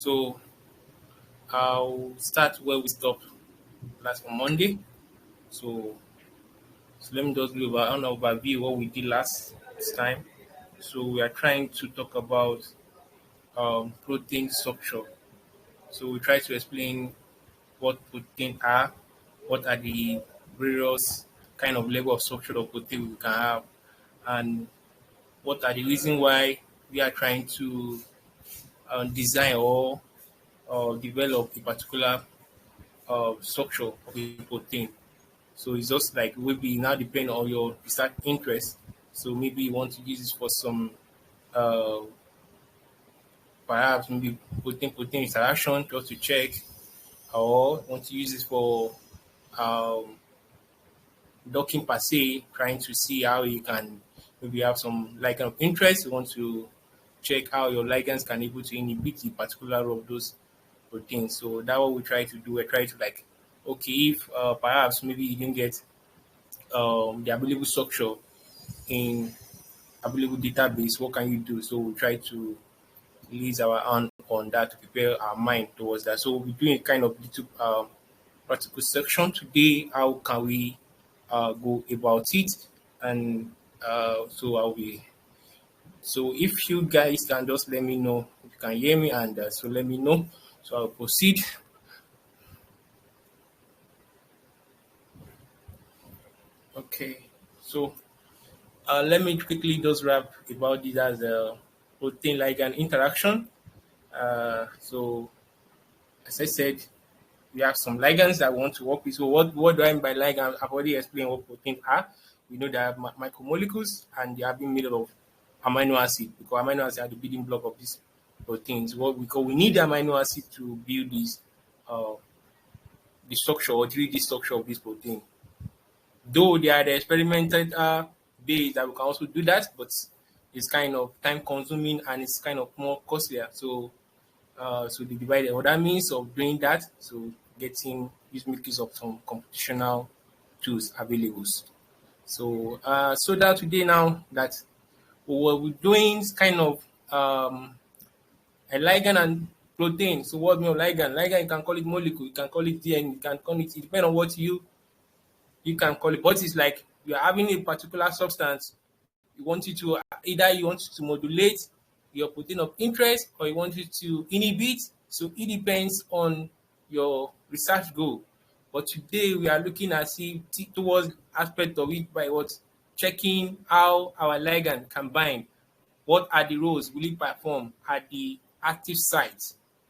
So I'll start where we stopped last on Monday. So, so let me just do an overview what we did last time. So we are trying to talk about protein structure. So we try to explain what protein are, what are the various kind of level of structure of protein we can have, and what are the reason why we are trying to design or develop a particular structure of a protein. So it's just like maybe now depend on your research interest. So maybe you want to use this for some uh, perhaps maybe protein interaction just to check, or want to use it for um, docking per se, trying to see how you can maybe have some ligand of interest. You want to check how your ligands can able to inhibit the particular of those proteins. So that's what we try to do. We try to like, okay, if perhaps maybe you didn't get the available structure in available database, what can you do? So we try to release our hand on that to prepare our mind towards that. So we're doing a kind of little practical section today. How can we go about it? And so I'll be. So if you guys can just let me know if you can hear me, and so let me know. So I'll proceed. Okay. So let me quickly just wrap about this as a protein ligand interaction. So as I said, we have some ligands that we want to work with. So what do I mean by ligand? I've already explained what proteins are. We know they are micromolecules and they are being made of amino acid because amino acids are the building block of these proteins. Because we need the amino acid to build this uh, the structure or 3D structure of this protein. Though they are the experimental base that we can also do that, but it's kind of time consuming and it's kind of more costlier. So they divided other means of doing that. So getting use make use of some computational tools available. So that today now that what we're doing is kind of a ligand and protein. So what mean ligand? Ligand you can call it molecule, you can call it DNA, you can call it depending on what you can call it. But it's like you are having a particular substance. You want it to either you want it to modulate your protein of interest or you want it to inhibit. So it depends on your research goal. But today we are looking at see towards aspect of it by what checking how our ligand can bind. What are the roles will it perform at the active site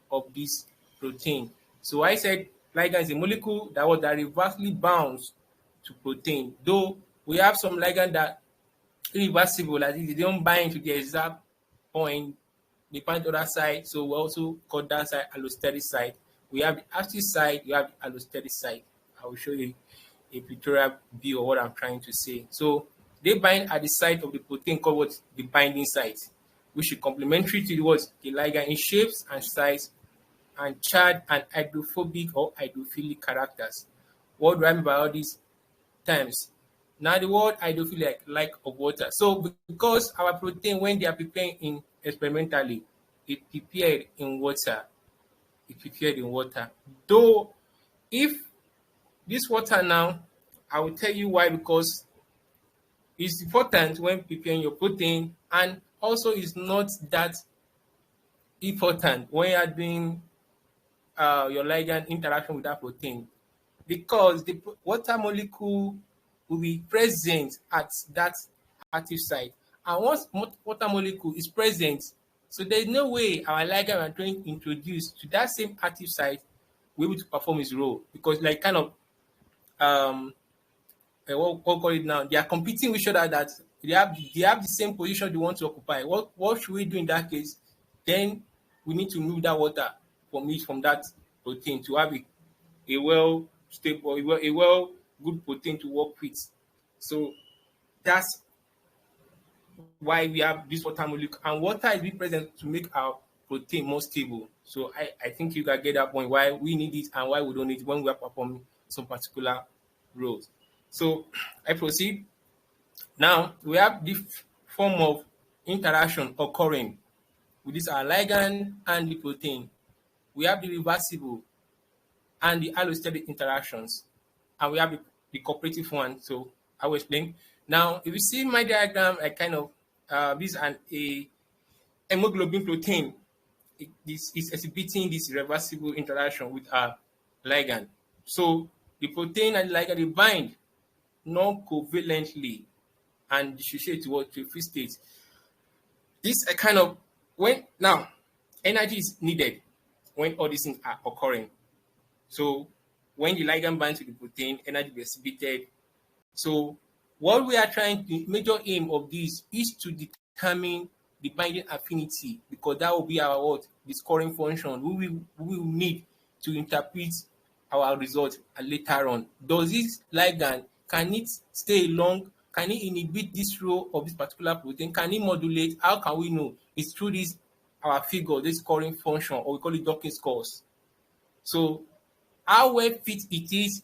of this protein? So I said ligand is a molecule that reversely bounds to protein. Though we have some ligand that irreversible, like they don't bind to the exact point, they point to the other side. So we also call that side allosteric site. We have the active side, you have the allosteric site. I will show you a pictorial view of what I'm trying to say. So they bind at the site of the protein called what the binding site, which is complementary to the what the ligand in shapes and size and charge and hydrophobic or hydrophilic characters. What do I mean by all these terms? Now the word hydrophilic like of water. So because our protein when they are preparing in experimentally, it prepared in water. It prepared in water. Though if this water now, I will tell you why because it's important when preparing your protein and also it's not that important when you are doing your ligand interaction with that protein because the water molecule will be present at that active site. And once water molecule is present, so there's no way our ligand are trying to introduce to that same active site will be able to perform its role because like kind of um what call it now, they are competing with each other that they have the same position they want to occupy. What should we do in that case? Then we need to move that water from that protein to have a well stable, a well good protein to work with. So that's why we have this water molecule, and water is being present to make our protein more stable. So I think you can get that point why we need it and why we don't need it when we are performing some particular roles. So I proceed. Now we have this form of interaction occurring with this our ligand and the protein. we have the reversible and the allosteric interactions, and we have the cooperative one. So I will explain. Now, if you see my diagram, I kind of this is a hemoglobin protein. This is exhibiting this reversible interaction with our ligand. So the protein and the ligand they bind non-covalently and dissociate to a free state. This a kind of when now energy is needed when all these things are occurring. So when the ligand binds to the protein, energy is exhibited. So what we are trying to major aim of this is to determine the binding affinity, because that will be our what the scoring function we will need to interpret our result later on. Does this ligand, can it stay long? Can it inhibit this role of this particular protein? Can it modulate? How can we know? It's through this our figure, this scoring function, or we call it docking scores. So how well fit it is,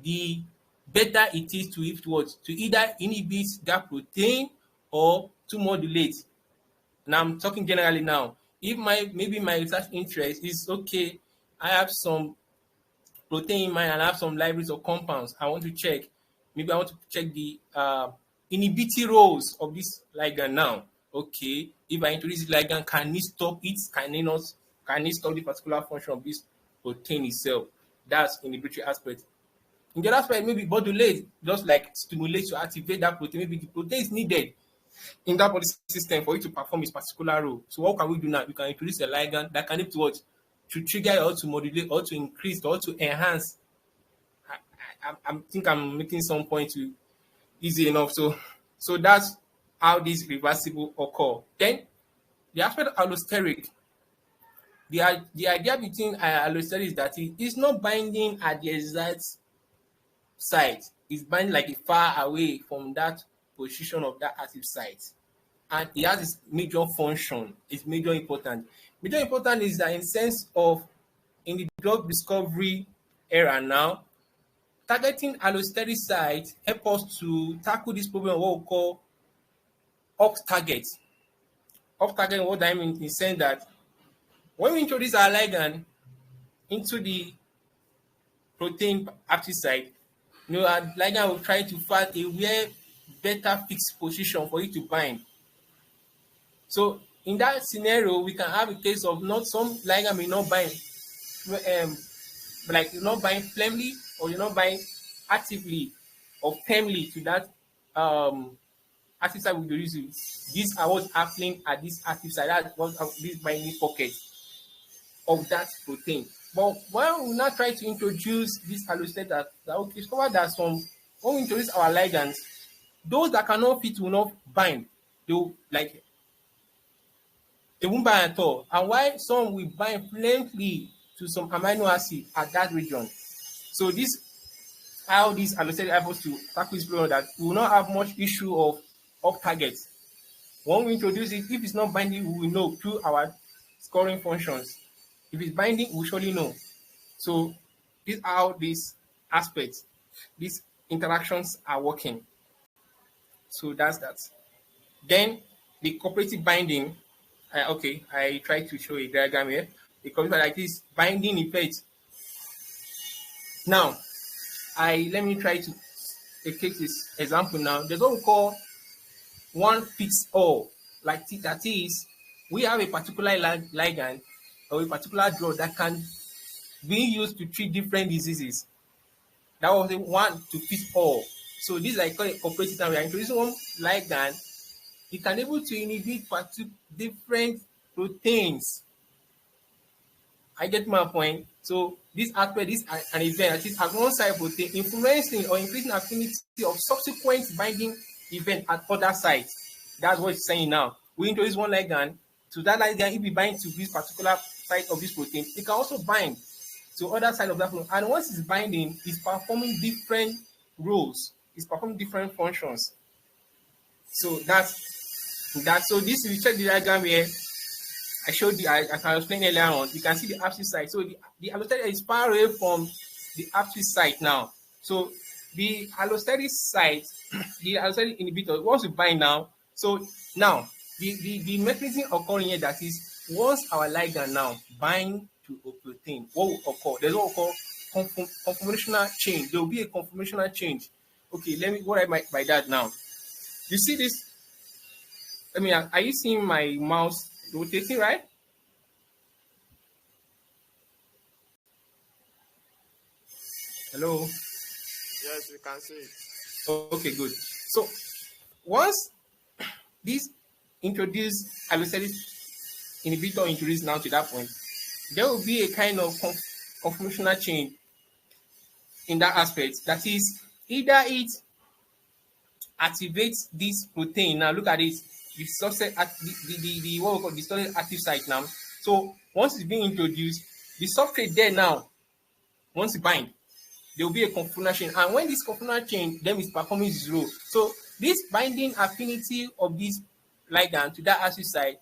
the better it is to if what to either inhibit that protein or to modulate. Now I'm talking generally now. If maybe my research interest is okay, I have some protein in mind and I have some libraries of compounds I want to check. Maybe I want to check the inhibitory roles of this ligand now. Okay, if I introduce this ligand, can it stop it? Can it not? Can it stop the particular function of this protein itself? That's inhibitory aspect. In the other aspect, maybe modulate, just like stimulate to activate that protein. Maybe the protein is needed in that body system for it to perform its particular role. So what can we do now? We can introduce a ligand that can help to what? To trigger or to modulate or to increase or to enhance. I think I'm making some point to easy enough. So that's how this reversible occur. Then the aspect of allosteric. The idea between allosteric is that it is not binding at the exact site. It's binding like far away from that position of that active site. And it has its major function. It's major important. Major important is that in sense of in the drug discovery era now, targeting allosteric sites help us to tackle this problem of what we call off target. Off target, what I mean is saying that when we introduce our ligand into the protein active site, our ligand will try to find a better fixed position for it to bind. So in that scenario, we can have a case of not some ligand may not bind, like you're not bind firmly or you're not bind actively or firmly to that active site we introduce you. These are what's happening at this active site. That's what this binding pocket of that protein. But when we now try to introduce this allosteric, that we discover that when we introduce our ligands, those that cannot fit will not bind. They won't bind at all. And why some will bind plenty to some amino acid at that region. So this how this allosteric helps us to tackle this problem, that we will not have much issue of off target. When we introduce it, if it's not binding, we will know through our scoring functions. If it's binding, we surely know. So this is how these aspects, these interactions are working. So that's that. Then the cooperative binding. I try to show a diagram here. The cooperative like this binding effect. Now, let me try to take this example now. There's what we call one fits all. Like that is, we have a particular ligand or a particular drug that can be used to treat different diseases. That was the one to fit all. So this is like a cooperative time. We are introducing one ligand. It can able to inhibit different proteins. I get my point. So this aspect is an event that is at one side protein influencing or increasing affinity of subsequent binding event at other sites. That's what it's saying now. We introduce one ligand. To that ligand, if we bind to this particular site of this protein, it can also bind to other side of that protein. And once it's binding, it's performing different roles. It's performing different functions. So that's that. So this, if you check the diagram here, I showed you, as I explained earlier on, you can see the active site. So the allosteric is far away from the active site now. So the allosteric site, the allosteric inhibitor, once we bind now, so now the mechanism occurring here, that is, once our ligand now bind to to a protein, what will occur? There's what we call conformational change. There will be a conformational change. Okay, let me what I mean by that now. You see this? I mean, are you seeing my mouse rotating, right? Hello. Yes, we can see it. Okay, good. So once this introduced allostatic inhibitor introduced now to that point, there will be a kind of conformational change in that aspect. That is, either it activates this protein. Now look at it, the subset at the what we call the storage active site now. So once it's being introduced, the substrate there now, once it bind, there will be a conformational chain. And when this conformational chain then is performing 0, so this binding affinity of this ligand to that active site,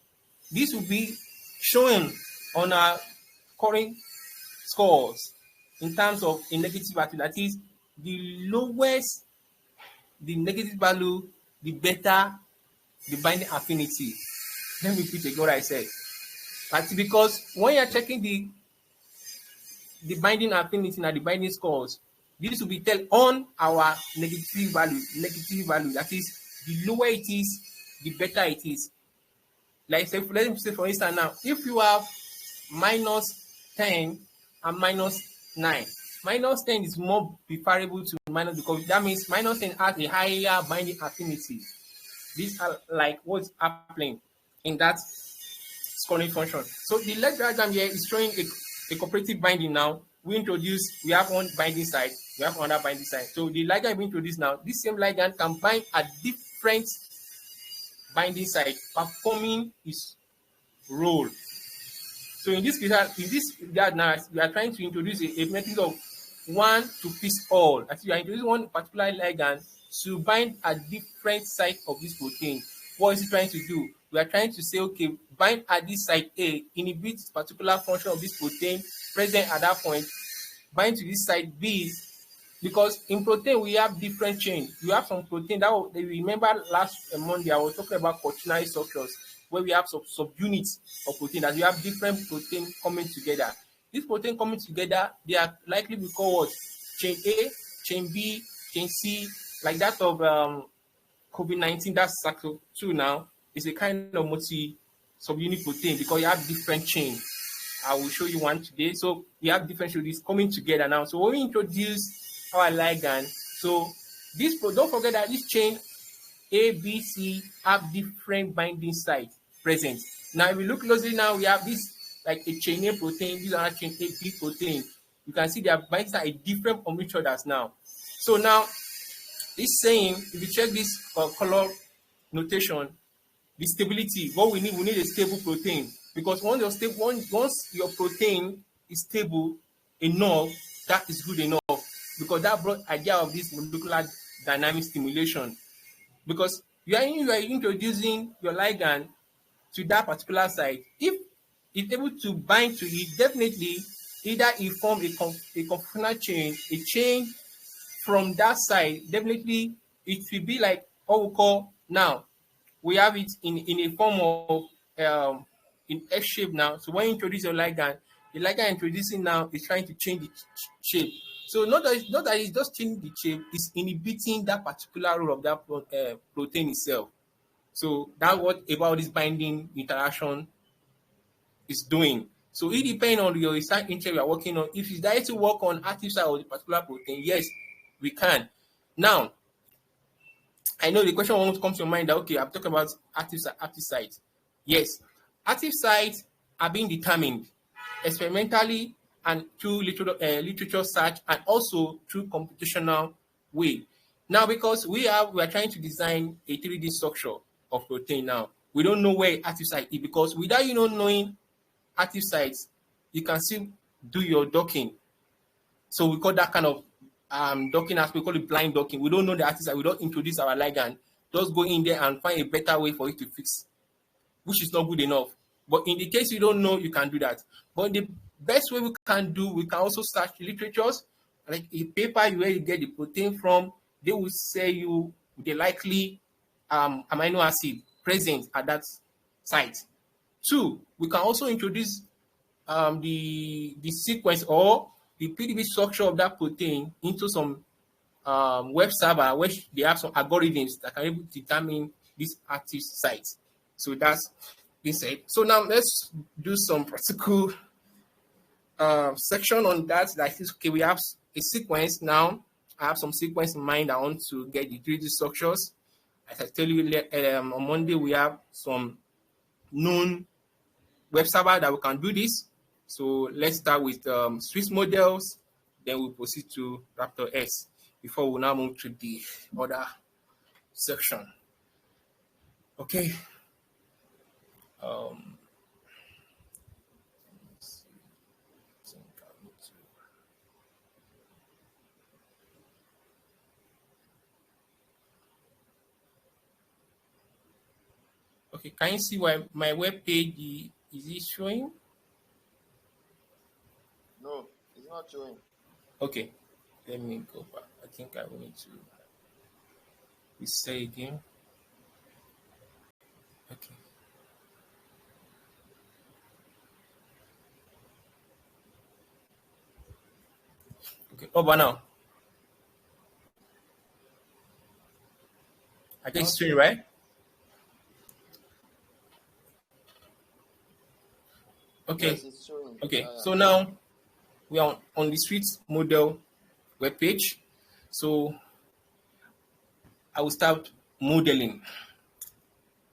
this will be shown on our current scores in terms of a negative value. That is, the lowest the negative value, the better the binding affinity. Let me repeat again what I said. That's because when you're checking the binding affinity and the binding scores, this will be tell on our negative value. Negative value. That is, the lower it is, the better it is. Like say, let me say for instance now, if you have -10 and -9, -10 is more preferable to minus, because that means -10 has a higher binding affinity. These are like what's happening in that scoring function. So the left diagram here is showing a cooperative binding now. We have one binding site, we have another binding site. So the ligand we introduce now, this same ligand can bind at different binding site, performing its role. So in this regard now, we are trying to introduce a method of one to fit all. As you are introducing one particular ligand to bind at different site of this protein. What is it trying to do? We are trying to say, okay, bind at this site A, inhibit this particular function of this protein present at that point, bind to this site B, because in protein we have different chains. You have some protein that remember last Monday I was talking about quaternary structures, where we have some subunits of protein, that you have different protein coming together. This protein coming together, they are likely to be called what? Chain A, chain B, chain C, like that of COVID-19, that's SARS-CoV-2 now, is a kind of multi-subunit protein because you have different chains. I will show you one today. So we have different chains coming together now. So when we introduce our ligand, so this, don't forget that this chain A, B, C have different binding sites present. Now if we look closely now, we have this like a chain A protein, these are chain A, B protein. You can see their binding sites are different from each other now. So now this saying, if you check this color notation, the stability, what we need a stable protein, because once your protein is stable enough, that is good enough, because that brought idea of this molecular dynamic stimulation. Because you are introducing your ligand to that particular site. If it's able to bind to it, definitely either it form a conformational chain, a chain from that side, definitely it will be like what we call now. We have it in a form of in F shape now. So when you introduce your ligand, the ligand introducing now is trying to change the shape. So not that it's just changing the shape, it's inhibiting that particular role of that protein itself. So that's what about this binding interaction is doing. So it depends on your research interest you are working on. If you decide to work on active site of the particular protein, yes, we can. Now, I know the question won't come to your mind that, okay, I'm talking about active sites. Yes, active sites are being determined experimentally and through literature search, and also through computational way. Now, because we are trying to design a 3D structure of protein now, we don't know where active site is, because without knowing active sites, you can still do your docking. So we call that kind of docking, as we call it blind docking. We don't know the active site, we don't introduce our ligand, just go in there and find a better way for it to fix, which is not good enough. But in the case you don't know, you can do that. But the best way we can also search literatures, like a paper where you get the protein from, they will say you the likely amino acid present at that site. Two, we can also introduce the sequence or the PDB structure of that protein into some web server, which they have some algorithms that can able to determine this active site. So that's this said. So now let's do some practical section on that. Like this, okay, we have a sequence now. I have some sequence in mind. I want to get the 3D structures. As I tell you, on Monday we have some known web server that we can do this. So let's start with Swiss models, then we'll proceed to RaptorX before we now move to the other section. Okay. Okay, can you see why my web page is it showing? No, it's not showing. Okay, let me go back. I think I will need to reset again. Okay. Okay, over now. I think it's showing, right? Okay. Yes, it's showing. Okay, so now we are on the Swiss model web page. So I will start modeling.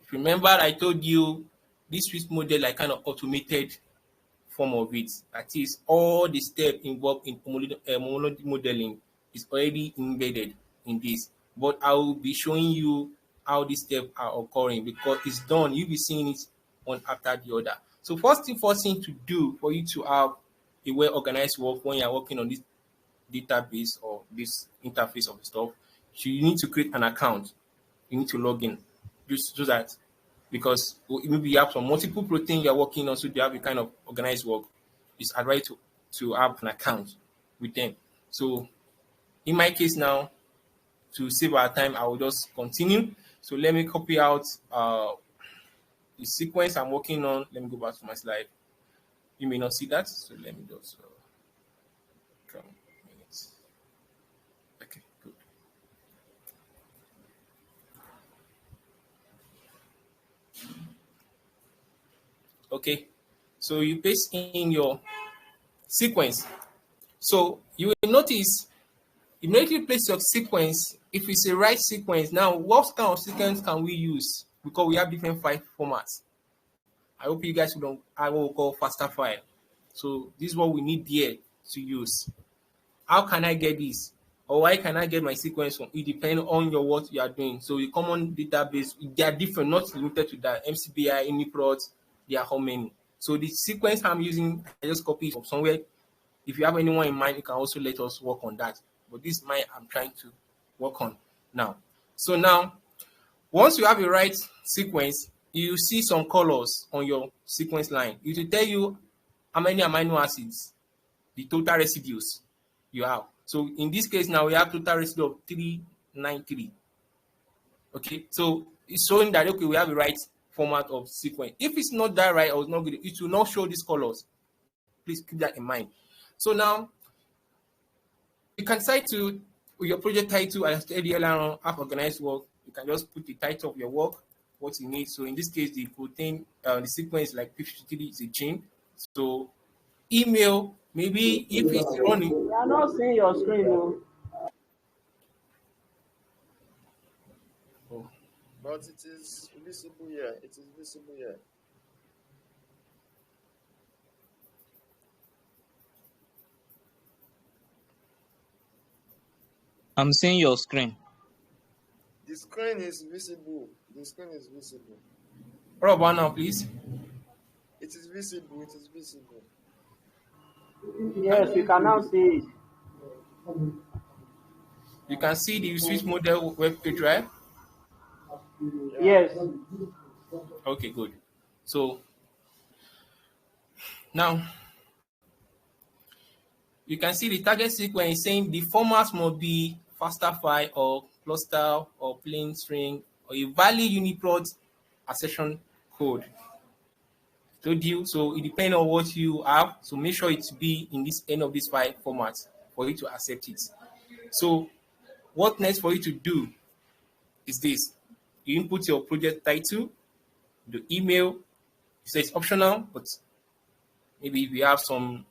If you remember, I told you this Swiss model I kind of automated form of it. That is, all the steps involved in homology modeling is already embedded in this. But I will be showing you how these steps are occurring because it's done. You'll be seeing it one after the other. So first thing to do for you to have a well-organized work when you're working on this database or this interface of stuff, so you need to create an account. You need to log in. Just do that because maybe you have some multiple protein you're working on, so you have a kind of organized work. It's advised to have an account with them. So in my case now, to save our time, I will just continue. So let me copy out the sequence I'm working on. Let me go back to my slide. You may not see that, so let me just come minutes. Okay, good. Okay, so you paste in your sequence. So you will notice immediately place your sequence. If it's a right sequence, now what kind of sequence can we use? Because we have different file formats. I hope you guys don't have what we call faster file. So this is what we need here to use. How can I get this? Or why can I get my sequence from? It depends on your what you are doing. So the common database, they are different, not limited to that. MCBI, Uniprot, there are how many. So the sequence I'm using, I just copy it from somewhere. If you have anyone in mind, you can also let us work on that. But this is my I'm trying to work on now. So now, once you have a right sequence, you see some colors on your sequence line. It will tell you how many amino acids, the total residues you have. So in this case now, we have total residue of 393. Okay, so it's showing that, okay, we have the right format of sequence. If it's not that right or it's not good, it will not show these colors. Please keep that in mind. So now, you can decide to, with your project title, as earlier on, have organized work. You can just put the title of your work, what you need. So in this case, the protein, the sequence like P53 is a chain. So email, maybe if it's running. We are not seeing your screen, though. Oh, But it is visible here. It is visible here. I'm seeing your screen. The screen is visible. The screen is visible. what about now, please? It is visible. It is visible. Yes, we can now see it. You can see the Swiss model web page, right? Yes. Okay, good. So now you can see the target sequence saying the formats must be faster file or cluster or plain string or a valid uniprot assertion code. told you. So it depends on what you have. So make sure it be in this end of this file format for you to accept it. So what next for you to do is this. You input your project title, the email. So it's optional, but maybe if you have some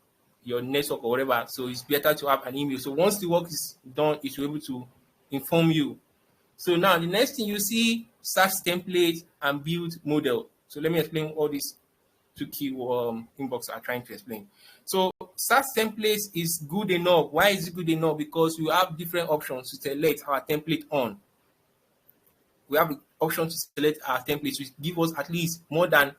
your network or whatever, so it's better to have an email. So once the work is done, it will be able to inform you. So now the next thing you see, search template and build model. So let me explain all these two key inbox are trying to explain. So search templates is good enough. Why is it good enough? Because we have different options to select our template on. We have the option to select our templates, which give us at least more than,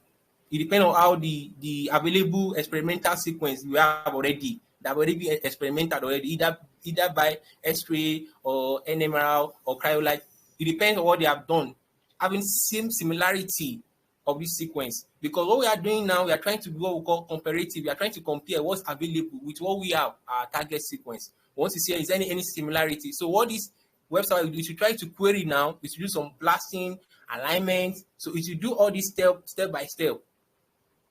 it depends on how the available experimental sequence we have already, that already been experimented already, either by X-ray or NMR or cryolite. It depends on what they have done, having same similarity of this sequence. Because what we are doing now, we are trying to do what we call comparative. We are trying to compare what's available with what we have, our target sequence. We want to see is there any similarity. So what this website will do, it will try to query now, it will do some blasting, alignment. So it will do all this step by step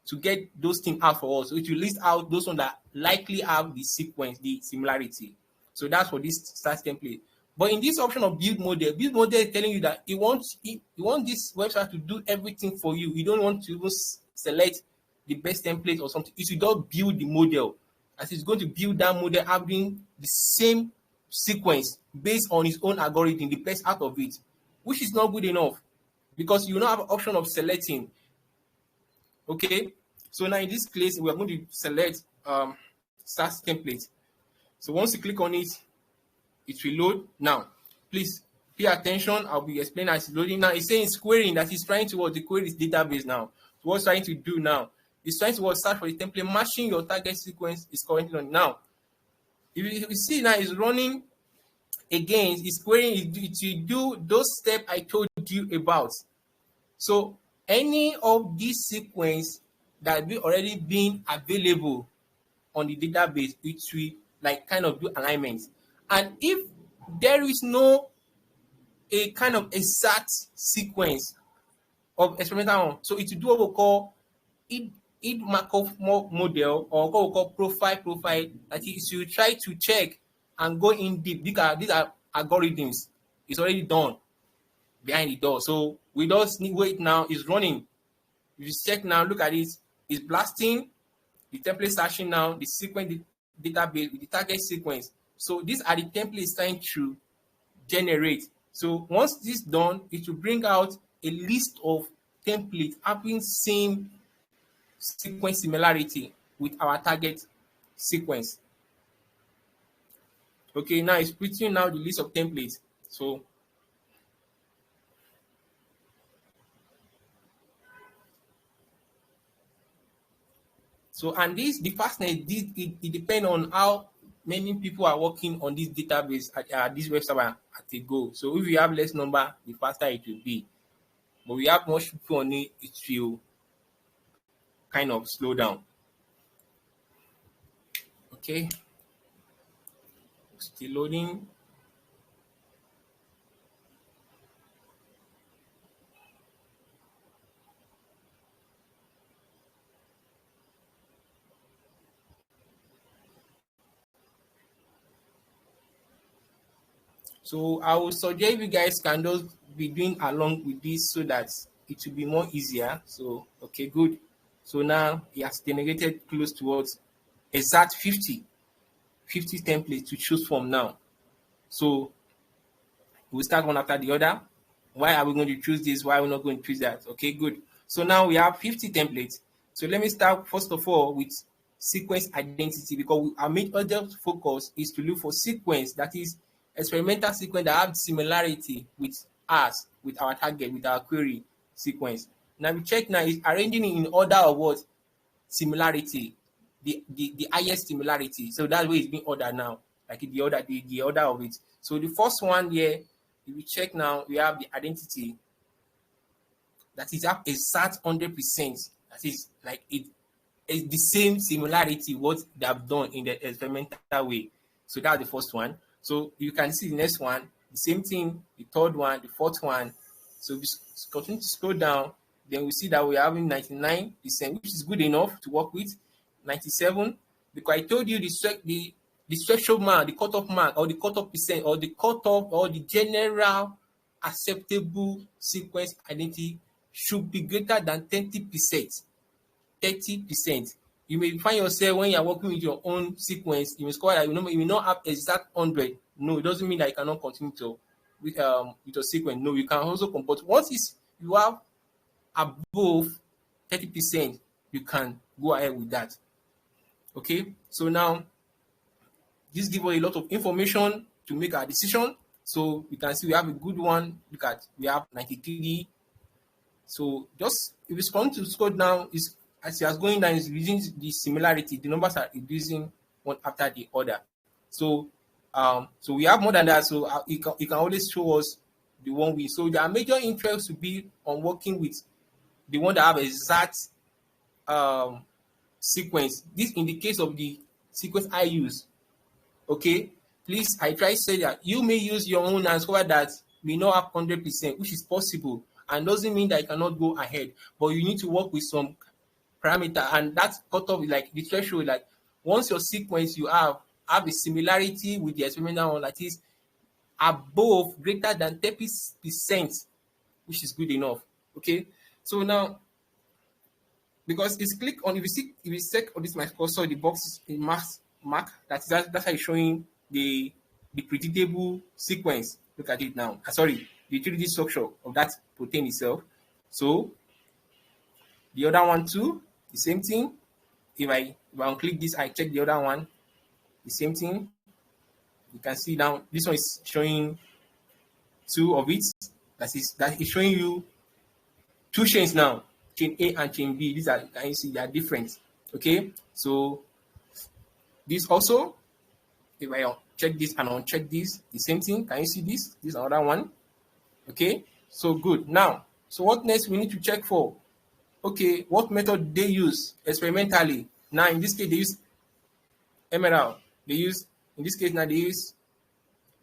to get those things out for us. So it will list out those ones that likely have the sequence, the similarity. So that's for this start template. But in this option of build model is telling you that you want this website to do everything for you. You don't want to even select the best template or something. It should just build the model. As it's going to build that model having the same sequence based on its own algorithm, the best out of it, which is not good enough because you now have an option of selecting. Okay, so now in this case, we are going to select start template. So once you click on it, it will load. Now, please pay attention. I'll be explaining as it's loading now. It's saying it's querying, that it's trying to the query is database now. So what's trying to do now? It's trying to search for the template matching your target sequence is currently on. Now, if you see now, it's running again. It's querying. It will do those steps I told you about. So any of these sequence that be already been available on the database, it will like kind of do alignment. And if there is no a kind of exact sequence of experimental one, so it will do what we call it Markov model, or what we call profile. That is, you try to check and go in deep. These are algorithms. It's already done behind the door. So we just need wait now. It's running. If you check now, look at it. It's blasting the template searching now, the sequence database with the target sequence. So these are the templates trying to generate. So once this is done, it will bring out a list of templates having same sequence similarity with our target sequence. Okay, now it's printing now the list of templates. So and the fastness, it depends on how many people are working on this database at this website at a go. So if you have less number, the faster it will be. But we have much people on it, it will kind of slow down. Okay, still loading. So I would suggest you guys can just be doing along with this so that it will be more easier. So okay, good. So now he has generated close towards exact 50 templates to choose from now. So we'll start one after the other. Why are we going to choose this? Why are we not going to choose that? Okay, good. So now we have 50 templates. So let me start first of all with sequence identity, because our major focus is to look for sequence that is experimental sequence that have similarity with us, with our target, with our query sequence. Now we check now is arranging in order of what? Similarity, the highest similarity. So that way it's being ordered now, like the order of it. So the first one here, if we check now, we have the identity that is have exact 100%. That is like it is the same similarity what they have done in the experimental way. So that's the first one. So you can see the next one, the same thing, the third one, the fourth one. So we continue to scroll down. then we see that we're having 99%, which is good enough to work with. 97, because I told you the threshold mark, the cutoff mark, or the cutoff percent, or the cutoff, or the general acceptable sequence identity should be greater than 30%. 30%. You may find yourself when you are working with your own sequence, you may score that you may not have exact 100. No, it doesn't mean that you cannot continue to with your sequence. No, you can also but once you have above 30%, you can go ahead with that. Okay, so now this gives us a lot of information to make our decision. So you can see we have a good one. Look at, we have 93. So just if it's going to scroll down, is as it is going down, is reducing the similarity. The numbers are reducing one after the other. So so we have more than that. So it can always show us the one we. So there are major interests to be on working with the one that have exact sequence. This in the case of the sequence I use. Okay, please, I try to say that you may use your own and discover that we not have 100%, which is possible, and doesn't mean that you cannot go ahead, but you need to work with some parameter, and that's cutoff like the threshold. Like once your sequence you have a similarity with the experimental one, that is above greater than 30%, which is good enough. Okay, so now because it's click on, if you check on this my cursor, the box in mark that's how it's showing the predictable sequence. Look at it now. Sorry, the 3D structure of that protein itself. So the other one too, the same thing. If I unclick this, I check the other one, the same thing. You can see now this one is showing two of it. That is showing you two chains now, chain A and chain B. These are, can you see, they are different. Okay, so this also, if I check this and uncheck this, the same thing. Can you see this? This is another one. Okay, so good. Now, so what next we need to check for? Okay, what method they use experimentally? Now, in this case, they use emerald. They use, in this case, now they use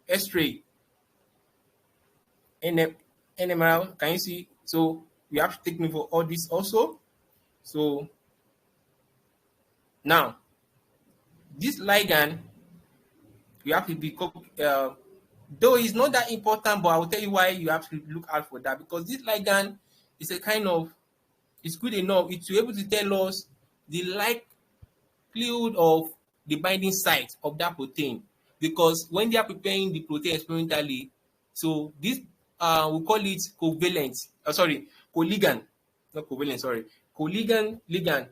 X-ray. NMR, can you see? So we have to take note for all this also. So now, this ligand, you have to be, though it's not that important, but I will tell you why you have to look out for that, because this ligand is a kind of, it's good enough. It's able to tell us the likelihood of the binding site of that protein, because when they are preparing the protein experimentally, so this we call it covalent, coligand, not covalent, sorry, coligand ligand,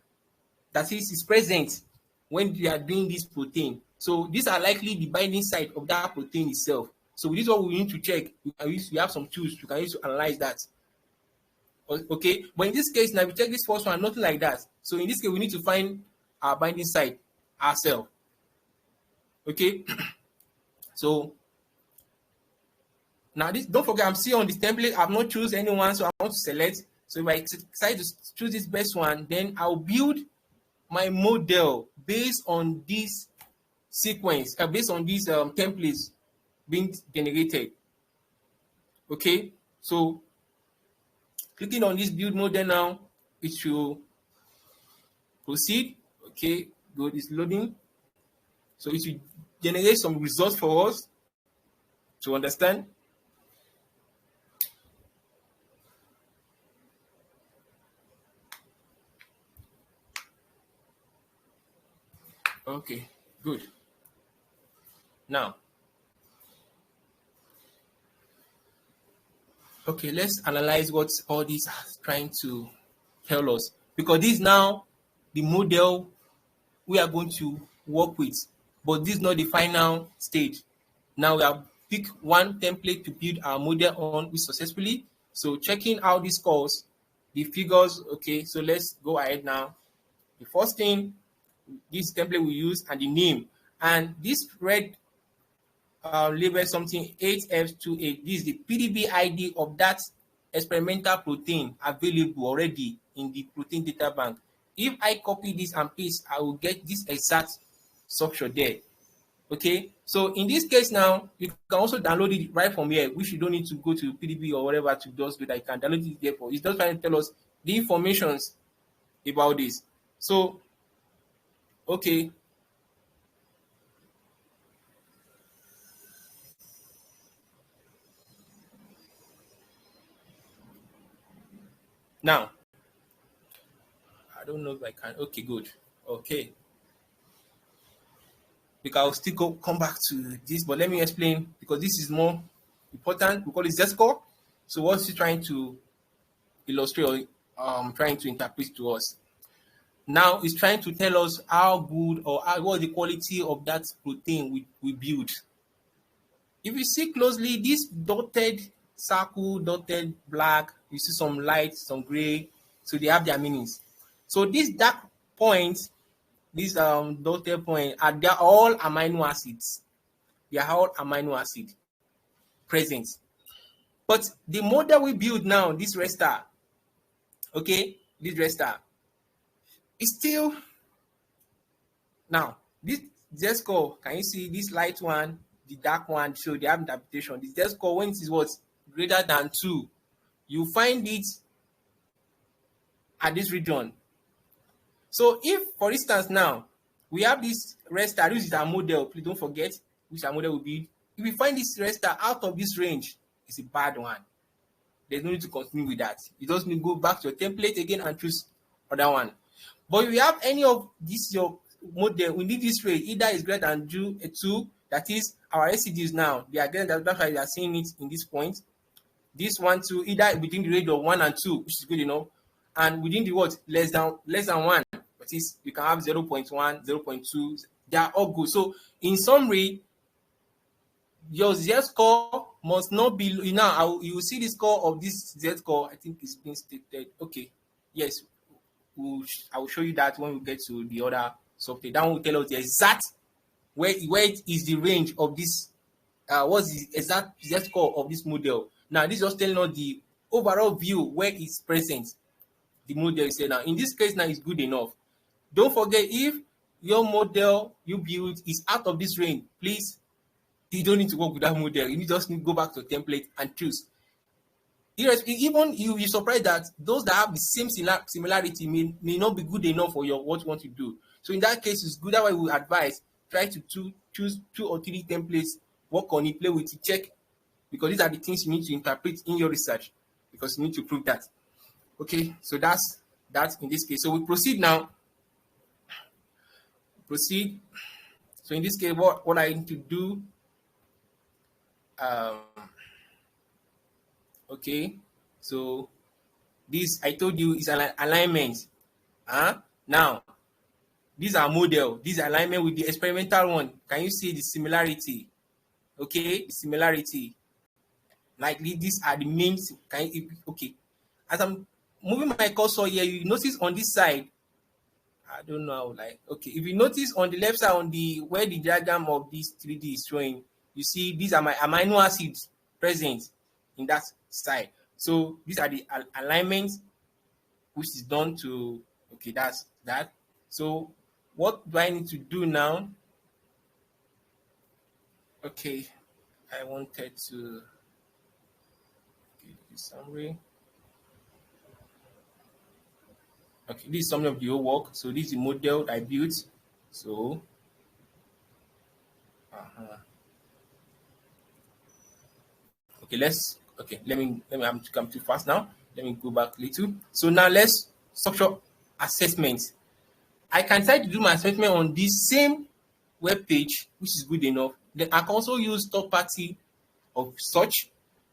that is present when they are doing this protein. So these are likely the binding site of that protein itself. So this is what we need to check. We have some tools you can use to analyze that. Okay, but in this case, now we check this first one, nothing like that. So in this case, we need to find our binding site ourselves. Okay, so now this, don't forget, I'm still on this template. I've not choose anyone, so I want to select. So if I decide to choose this best one, then I'll build my model based on this sequence, based on these templates being generated. Okay, so clicking on this build model now, it should proceed. Okay, good, it's loading. So it should generate some results for us to understand. Okay, good. Now, okay, let's analyze what all these are trying to tell us, because this is now the model we are going to work with, but this is not the final stage. Now we have picked one template to build our model on with successfully. So checking out this course, the figures. Okay, so let's go ahead now. The first thing, this template we use and the name, and this red label something 8F28. This is the PDB ID of that experimental protein available already in the protein data bank. If I copy this and paste, I will get this exact structure there. Okay, so in this case now, you can also download it right from here, which you don't need to go to PDB or whatever to just do that. You can download it there for. It's just trying to tell us the informations about this. So, okay, now I don't know if I can. Okay, good. Okay, because I'll still come back to this, but let me explain because this is more important. We call it Z score. So, what's he trying to illustrate or trying to interpret to us? Now, it's trying to tell us how good or what the quality of that protein we build. If you see closely, this dotted circle, dotted black, you see some light, some gray, so they have their meanings. So these dark points, these dotted point, they're all amino acids. They are all amino acid present. But the model we build now, this resta, okay, this resta, is still now this Z score. Can you see this light one, the dark one? So they have interpretation. The Z score when it is what greater than 2, you find it at this region. So if, for instance, now we have this resta, this is our model. Please don't forget which our model will be. If we find this resta out of this range, it's a bad one. There's no need to continue with that. You just need to go back to your template again and choose other one. But if we have any of this your model, we need this range. Either is greater than 2, that is our residues now. They are greater than, that's why we are seeing it in this point. This one, 2, either within the range of 1 and 2, which is good enough, and within the what less than 1, that is you can have 0.1, 0.2. They are all good. So in summary, your Z score must not be now. You will see the score of this Z score. I think it's been stated. Okay, yes, I will show you that when we get to the other software. That one will tell us the exact where it is the range of this. What's the exact Z score of this model? Now this is just telling us the overall view where it's present. The model is saying now. In this case, now it's good enough. Don't forget, if your model you build is out of this range, please, you don't need to work with that model. You just need to go back to template and choose. Even you'll be surprised that those that have the same similarity may not be good enough for what you want to do. So in that case, it's good. That's why we advise try to choose 2 or 3 templates, work on it, play with it, check, because these are the things you need to interpret in your research because you need to prove that. Okay, so that's in this case. So we proceed now. Proceed. So in this case, what I need to do, okay, so this I told you is an alignment. Now these are model, this alignment with the experimental one. Can you see the similarity? Okay, the similarity. Like these are the main. Okay, as I'm moving my cursor here, you notice on this side, I don't know, like, okay, if you notice on the left side, on the where the diagram of this 3D is showing, you see these are my amino acids present in that side. So these are the alignments which is done to, okay, that's that. So what do I need to do now? Okay, I wanted to give the summary. Okay, this is some of the whole work. So this is the model I built. So okay, let me I'm too fast now. Let me go back a little. So now let's structure assessment. I can try to do my assessment on this same web page, which is good enough. Then I can also use third party of such,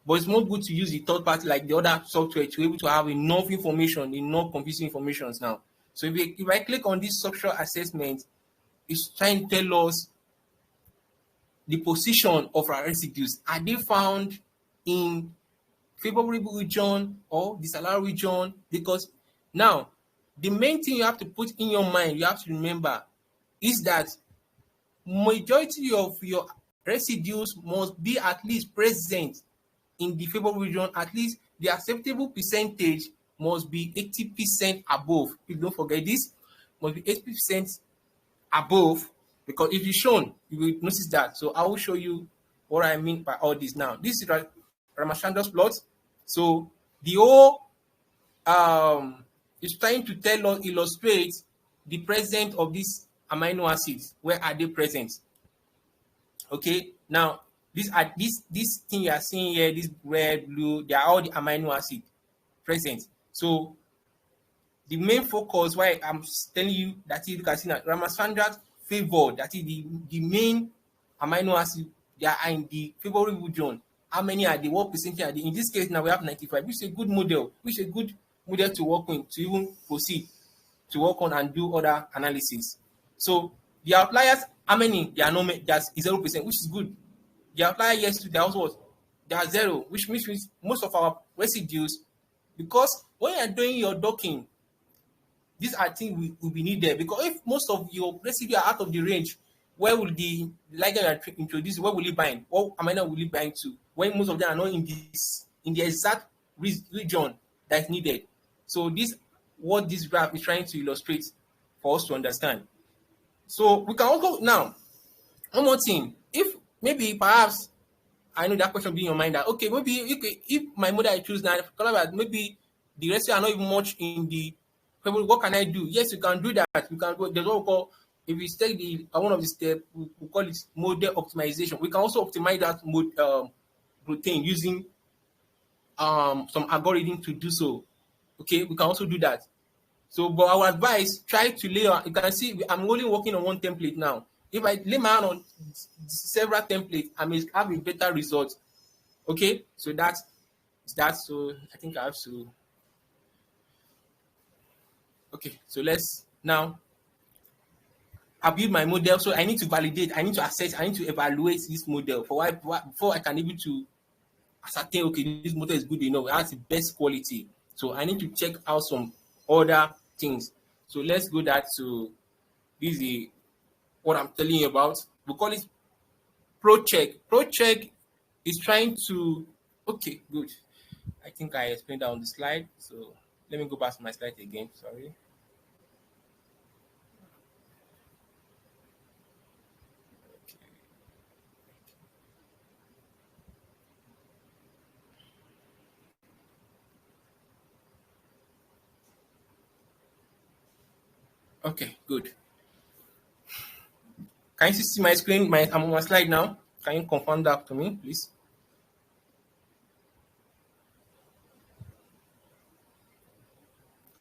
but it's more good to use the third party like the other software to be able to have enough information, enough confusing informations now. So if I click on this structural assessment, it's trying to tell us the position of our residues. Are they found in favorable region or disallowed region? Because now the main thing you have to put in your mind, you have to remember, is that majority of your residues must be at least present in the favorable region. At least the acceptable percentage must be 80% above. Please don't forget this, must be 80% above, because if you shown, you will notice that. So I will show you what I mean by all this now. This is Ramachandran's plot. So the whole is trying to tell us, illustrate the presence of these amino acids. Where are they present? Okay, now this thing you are seeing here, this red, blue, they are all the amino acid present. So the main focus why I'm telling you that you can see that Ramaswamy favor, that is the main amino acid, they are in the favorable region. How many are they? What percentage are they? In this case now we have 95, which is a good model, to work with to even proceed to work on and do other analysis. So the outliers, how many? They are no, that's 0%, which is good. The outlier yesterday, there was what? They are 0, which means most of our residues, because when you are doing your docking, these are things will be needed, because if most of your residue are out of the range, where will the ligand introduce? Where will it bind? What amino will it bind to? When most of them are not in the exact region that is needed. So what this graph is trying to illustrate for us to understand. So we can also now one more thing. If maybe perhaps I know that question will be in your mind that okay, maybe if my model I choose now, maybe the rest are not even much in the people, what can I do? Yes, you can do that. You can go. There's what we call, if we take the one of the steps, we call it model optimization. We can also optimize that protein using some algorithm to do so. Okay, we can also do that. So, but our advice, try to lay on. You can see I'm only working on one template now. If I lay my hand on several templates, I may have a better result. Okay, so that's that. So I think I have to. Okay, so let's now. I build my model, so I need to validate, I need to assess, I need to evaluate this model before I can able to ascertain, okay, this model is good enough, it has the best quality. So I need to check out some other things. So let's go that to this is what I'm telling you about. We call it ProCheck. ProCheck is trying to, okay, good. I think I explained that on the slide. So let me go back to my slide again. Sorry. Okay, good. Can you see my screen? I'm on my slide now. Can you confirm that to me, please?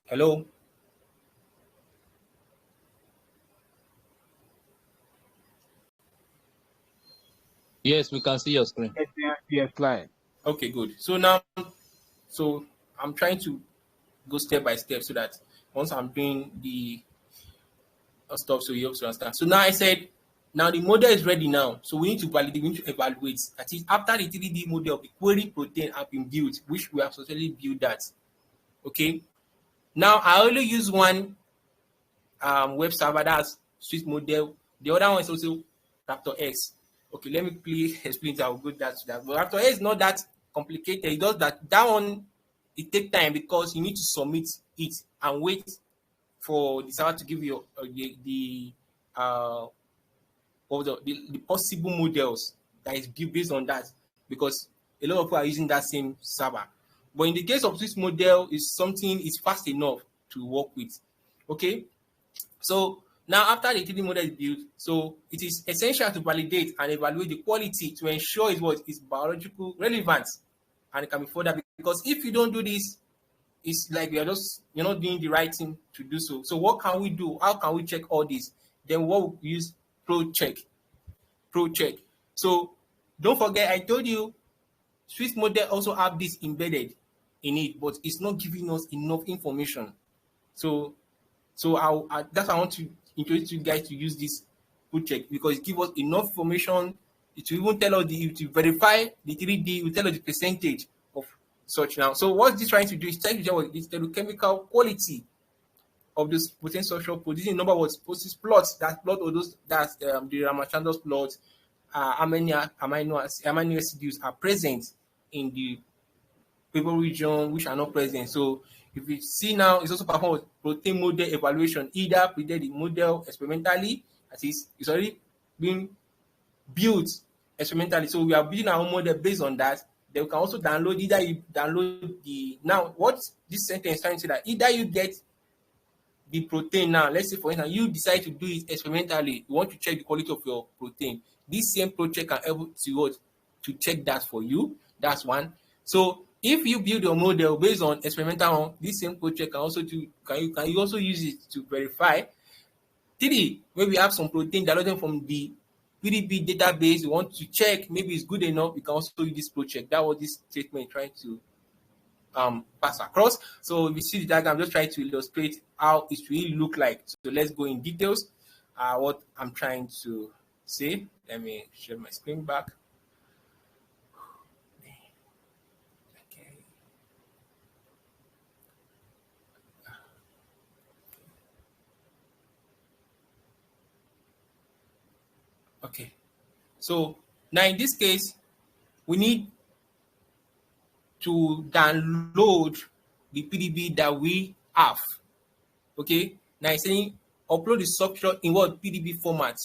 Hello? Yes, we can see your screen. Yes, slide. Okay, good. So now, so I'm trying to go step by step so that once I'm doing the stuff, so you have to understand. So now I said, now the model is ready now. So we need to validate, we need to evaluate. That is, after the 3D model, the query protein have been built, which we have successfully built that. Okay. Now I only use one web server, that's Swiss model. The other one is also RaptorX. Okay, let me please explain that. I'll go that to that. But RaptorX is not that complicated. It does that. That one, it takes time because you need to submit it and wait for the server to give you the possible models that is built based on that, because a lot of people are using that same server. But in the case of this model, is something is fast enough to work with. Okay, so now after the 3D model is built, so it is essential to validate and evaluate the quality to ensure it is biological relevant and it can be further, because if you don't do this, it's like you're not doing the right thing to do so. So what can we do? How can we check all this? Then what we use ProCheck. So don't forget, I told you Swiss model also have this embedded in it, but it's not giving us enough information. So that's why I want to introduce you guys to use this ProCheck, because it gives us enough information. It will even tell us to verify the 3D, it will tell us the percentage of such now. So what this trying to do is trying to tell us the stereochemical quality of this protein structure, producing number of plots that plot of those that the Ramachandran's plot, how many amino residues are present in the paper region which are not present. So if you see now, it's also performed protein model evaluation, either predate the model experimentally, that is, already been built experimentally. So we are building our own model based on that. Then you can also download, either you download now what this sentence is trying to say, that either you get the protein now. Let's say, for instance, you decide to do it experimentally. You want to check the quality of your protein. This same project can help to check that for you. That's one. So if you build your model based on experimental one, this same project can also can you also use it to verify. Three, when we have some protein downloaded from the PDB database, you want to check maybe it's good enough, you can also use this project. That was this statement trying to pass across. So if you see the diagram, I'm just trying to illustrate how it really look like. So let's go in details. What I'm trying to say. Let me share my screen back. Okay. Okay. So now in this case, we need to download the PDB that we have. Okay. Now it's saying upload the structure in what PDB format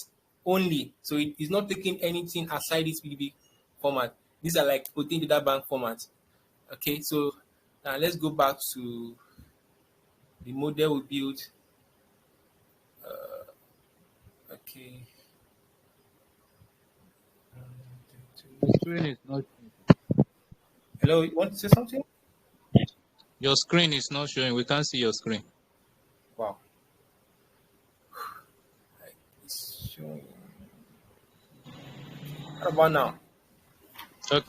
only. So it is not taking anything aside this PDB format. These are like protein data bank format. Okay. So now let's go back to the model we built. Okay. Your screen is not. Hello, you want to say something? Your screen is not showing. We can't see your screen. Wow. It's showing. How about now? Okay.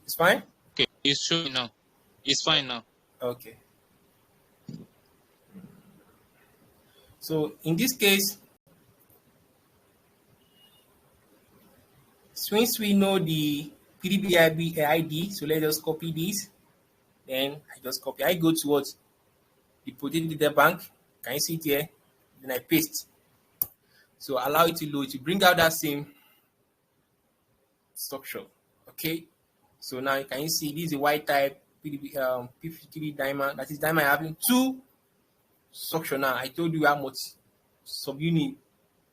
It's fine? Okay, it's showing now. It's fine now. Okay. So in this case, since we know the PDB ID, so let's just copy this. Then I just copy. I go towards the protein data bank. Can you see it here? Then I paste. So allow it to load to bring out that same structure. Okay. So now can you see this is a white type PDB P53 dimer. That is dimer having two structure. Now I told you how much subunit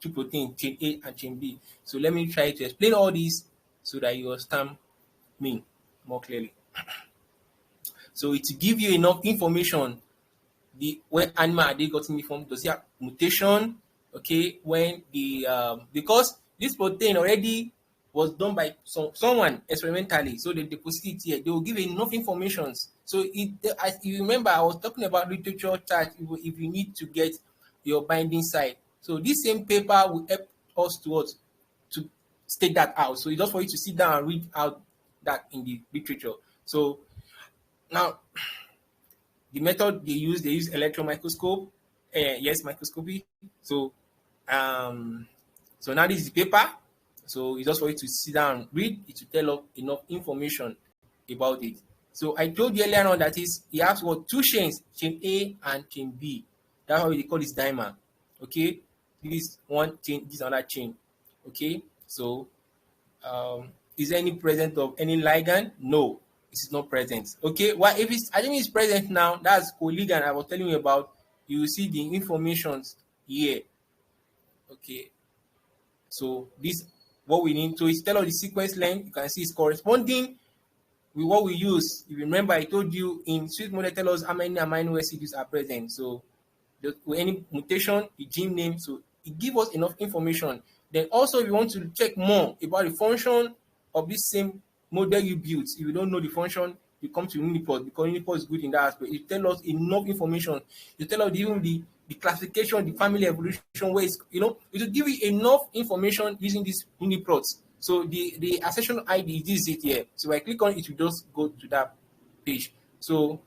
to protein, chain A and chain B. So let me try to explain all this so that you understand me more clearly. So it will give you enough information. When animal are they gotten it from? Does it have mutation? Okay, when because this protein already was done by someone experimentally, so they deposit it here. They will give enough information. So as you remember, I was talking about literature chart. If you need to get your binding site, so this same paper will help us to state that out. So it's just for you to sit down and read out that in the literature. So now the method they use electron microscope. Yes, microscopy. So so now this is the paper. So it's just for you to sit down and read. It will tell us enough information about it. So I told you earlier on that he has what two chains, chain A and chain B. That's how we call this dimer. Okay, this one chain, this another chain. Okay, so is there any presence of any ligand? No, it is not present. Okay, well, if it's, I think it's present now, that's co-ligand I was telling you about. You will see the informations here. Okay, so this what we need. So it's tell us the sequence length. You can see it's corresponding with what we use. If you remember, I told you in Swiss model tell us how many amino acids are present. So with any mutation, the gene name, so it gives us enough information. Then also, if you want to check more about the function of this same model you built, if you don't know the function, you come to Uniport, because Uniport is good in that aspect. It tells us enough information. It tells us even the classification, the family evolution, where it's, it will give you enough information using this Uniport. So the accession ID is it here. So if I click on it, will just go to that page. So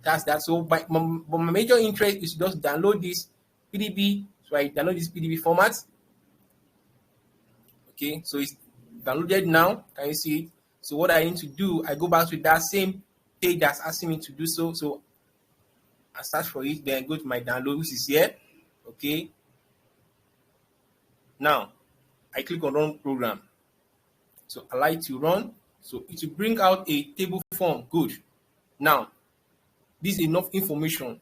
that's that. So but my major interest is to just download this PDB. So I download this PDB format. Okay, so it's downloaded now. Can you see it? So what I need to do, I go back to that same page that's asking me to do so. So I search for it, then go to my download, which is here. Okay. Now I click on run program. So allow it to run. So it will bring out a table form. Good. Now, this is enough information.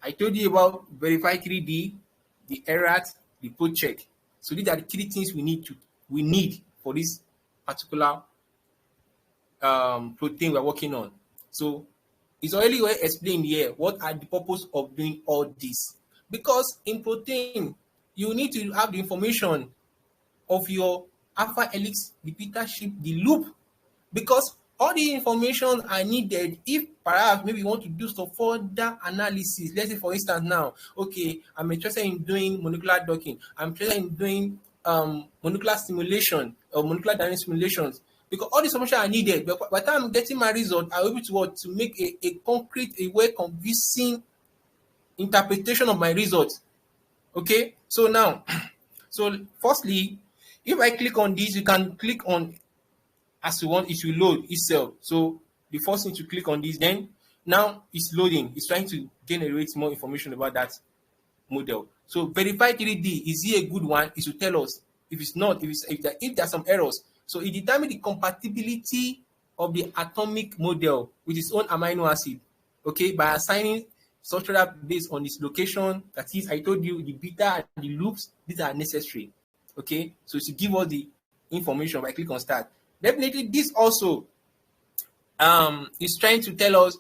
I told you about verify 3D, the errors, the code check. So these are the three things we need for this particular protein we're working on. So it's already well explained here what are the purpose of doing all this. Because in protein, you need to have the information of your alpha helix, the beta sheet, the loop, because all the information are needed if perhaps maybe you want to do some further analysis. Let's say, for instance, now, okay, I'm interested in doing molecular docking. I'm interested in doing molecular simulation or molecular dynamic simulations, because all this information are needed. But by the time I'm getting my result, I'm able to what? To make a concrete, a well convincing interpretation of my result. Okay, so now, so firstly, if I click on this, you can click on as you want, it will load itself. So the first thing to click on this, then now it's loading, it's trying to generate more information about that model. So verify 3D, is it a good one? It will tell us. If it's not, if there are some errors, so it determines the compatibility of the atomic model with its own amino acid, okay, by assigning structural based on its location. That is, I told you the beta and the loops, these are necessary. Okay, so to give us the information, I click on start. Definitely, this also is trying to tell us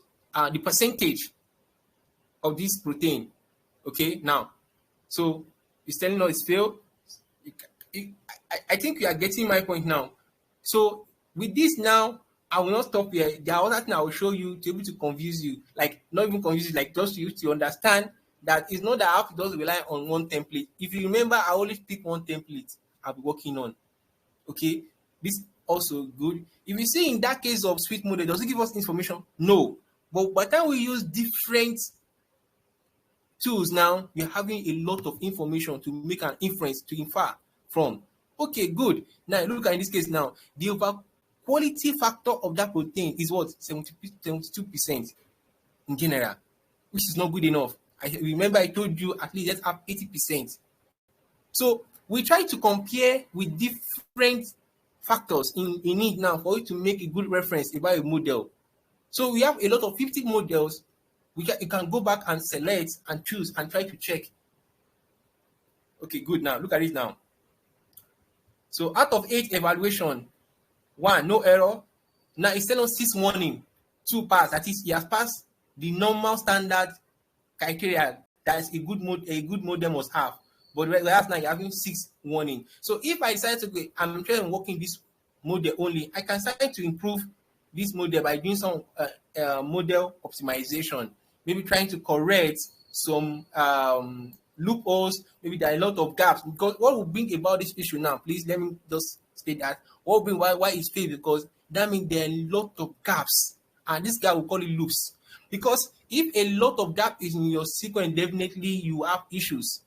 the percentage of this protein. Okay, now, so it's telling us it's failed. I think you are getting my point now. So with this now, I will not stop here. There are other things I will show you to be able to confuse you, like not even confuse you, like just you to understand that it's not that I have to just rely on one template. If you remember, I always pick one template I'll be working on. Okay, this also good. If you see in that case of sweet model, does it give us information? No. But by the time we use different tools now, we're having a lot of information to make an inference, to infer from. Okay, good. Now look at in this case now, the over quality factor of that protein is what? 72% in general, which is not good enough. I remember I told you at least let's have 80%. So we try to compare with different factors in it now for you to make a good reference about a model. So we have a lot of 50 models. You can go back and select and choose and try to check. Okay, good. Now look at it now. So out of 8 evaluation, 1 no error. Now it's telling us 6 warning, 2 pass. That is, he has passed the normal standard criteria that a good model must have. But whereas now you're having 6 warning. So if I decide to go, I'm interested in working this model only, I can start to improve this model by doing some model optimization, maybe trying to correct some loopholes. Maybe there are a lot of gaps. Because what will bring about this issue now, please let me just state that, what will bring why it's failed, because that means there are a lot of gaps, and this guy will call it loops. Because if a lot of gap is in your sequence, definitely you have issues.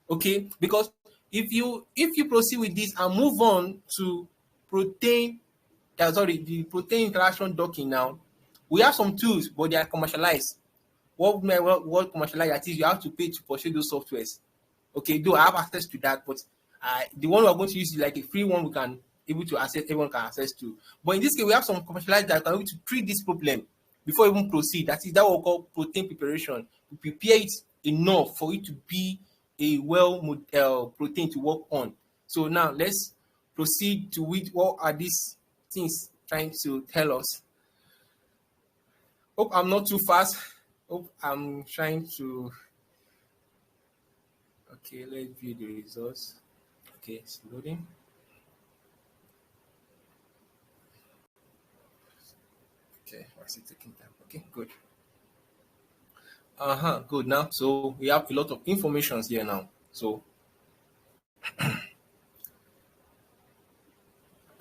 Okay, because if you proceed with this and move on to the protein interaction docking now, we have some tools, but they are commercialized. What commercialized, that is, you have to pay to purchase those softwares. Okay, though I have access to that, but the one we are going to use is like a free one we can able to access, everyone can access to. But in this case, we have some commercialized that can able to treat this problem before we even proceed. That is that what we call protein preparation. We prepare it enough for it to be a protein to work on. So now let's proceed to what are these things trying to tell us. Hope I'm not too fast. Hope I'm trying to. Okay, let's view the results. Okay, it's loading. Okay, what's it taking time? Okay, good. Good. Now, so we have a lot of information here now. So,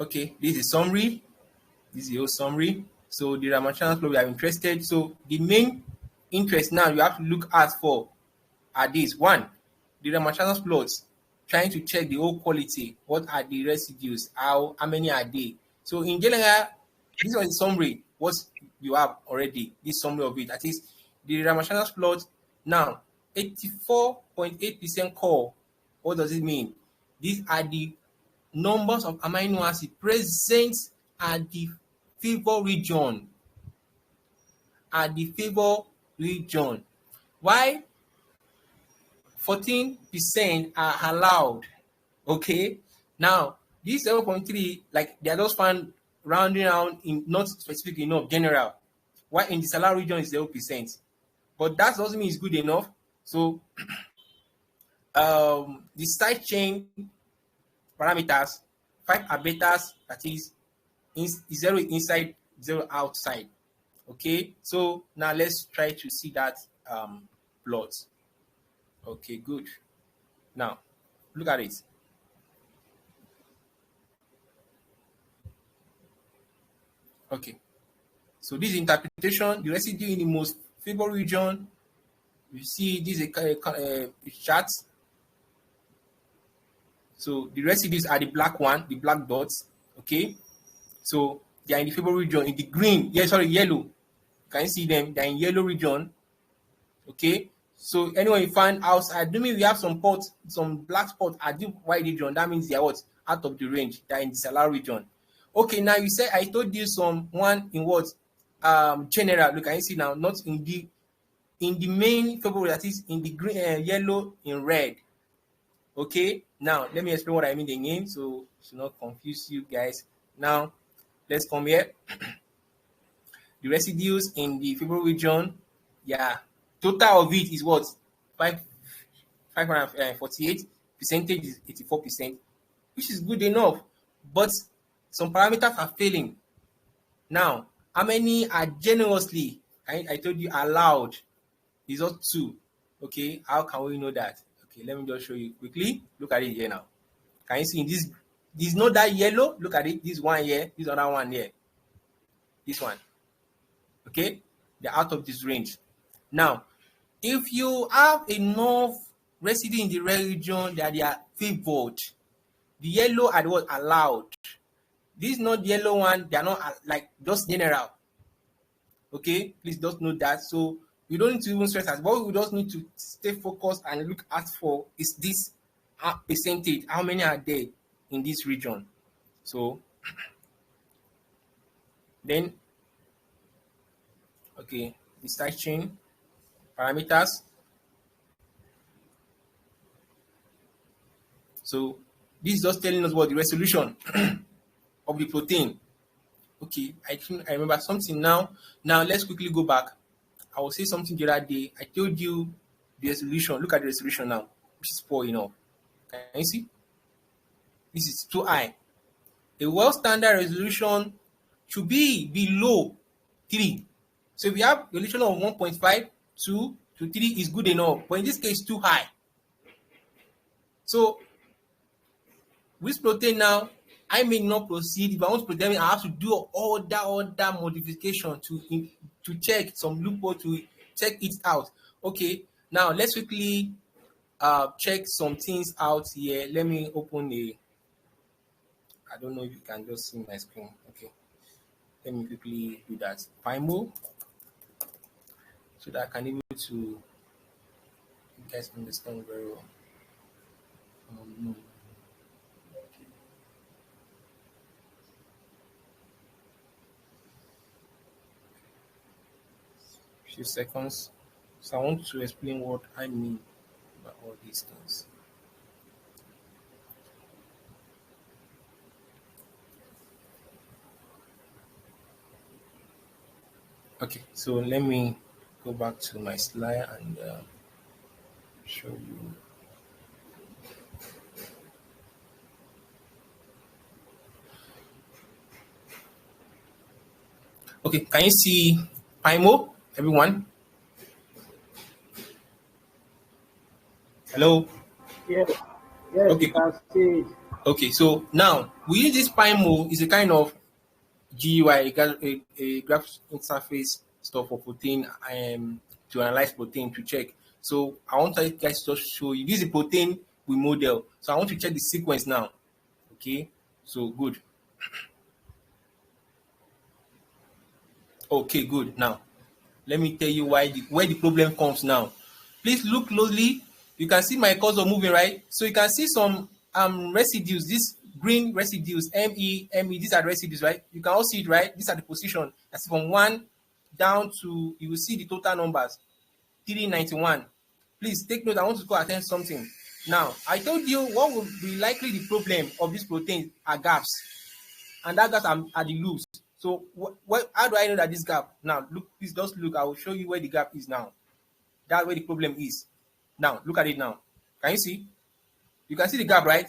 okay, this is summary. This is your summary. So the Ramachandran plot we are interested. So the main interest now you have to look at for are these. 1, the Ramachandran plots, trying to check the whole quality. What are the residues? How many are they? So in general, this was the summary. What you have already, this summary of it. That is the Ramachandran plot. Now 84.8% core. What does it mean? These are the numbers of amino acid present at the favor region. Why 14% are allowed? Okay, now this 0.3, like they are just found rounding down in not specific enough, general. While in the salary region is 0%. But that doesn't mean it's good enough. So the side chain parameters, 5 are betas, that is 0 inside, 0 outside. Okay, so now let's try to see that plot. Okay, good. Now look at it. Okay, so this interpretation, the residue in the most favored region, you see this is a chart. So the residues are the black one, the black dots. Okay, so they are in the favored region, in the green, yellow. Can you see them? They're in yellow region. Okay, so anyone you find outside, do mean we have some spots, some black spots at the white region. That means they are what? Out of the range. They're in the salary region. Okay, now you said I told you some one in what? General. Look, can you see now? Not in the main favored, that is in the green, yellow, in red. Okay, now let me explain what I mean again, so to not confuse you guys. Now let's come here. The residues in the favored region, yeah, total of it is what? 548. Percentage is 84%, which is good enough. But some parameters are failing. Now, how many are generously? I told you allowed. It's not 2. Okay, how can we know that? Okay, let me just show you quickly. Look at it here now. Can you see in this? This not that yellow. Look at it. This one here. This other one here. This one. Okay, they're out of this range. Now, if you have enough residue in the red region that they are favored, the yellow are what allowed. This is not the yellow one. They are not like just general. Okay, please just note that. So you don't need to even stress us. What we just need to stay focused and look at for is this percentage. How many are there in this region? So then, okay, the side chain parameters. So this is just telling us what the resolution of the protein. Okay, I think I remember something now. Now let's quickly go back. I will say something the other day. I told you the resolution. Look at the resolution now, which is poor enough. Can you see? This is too high. A world standard resolution should be below 3. So if you have a resolution of 1.5, 2 to 3 is good enough, but in this case, too high. So with protein now, I may not proceed. If I want to protein, I have to do all that modification to check some loophole to check it out. Okay, now let's quickly check some things out here. Let me open I don't know if you can just see my screen. Okay, let me quickly do that. PyMo, so that I can able to you guys understand very well. Few seconds. So I want to explain what I mean by all these things. Okay, so let me go back to my slide and show you. Okay, can you see PyMo, everyone? Hello? Yes, yes, Okay, you can see it. okay, so now we use this PyMo is a kind of GUI, a graphic interface stuff for protein to analyze protein to check. So I want you guys to just show you this is a protein we model. So I want to check the sequence now. Okay, so good. Okay, good. Now let me tell you where the problem comes now. Please look closely. You can see my cursor moving, right? So you can see some residues, these green residues, ME, these are the residues, right? You can all see it, right? These are the position. That's from 1 down to, you will see the total numbers, 391. Please take note, I want to go attend something. Now, I told you what will be likely the problem of this protein are gaps. and that gap are the loops. So how do I know that this gap? Now look, please just look. I will show you where the gap is now. That's where the problem is. Now look at it now. Can you see? You can see the gap, right?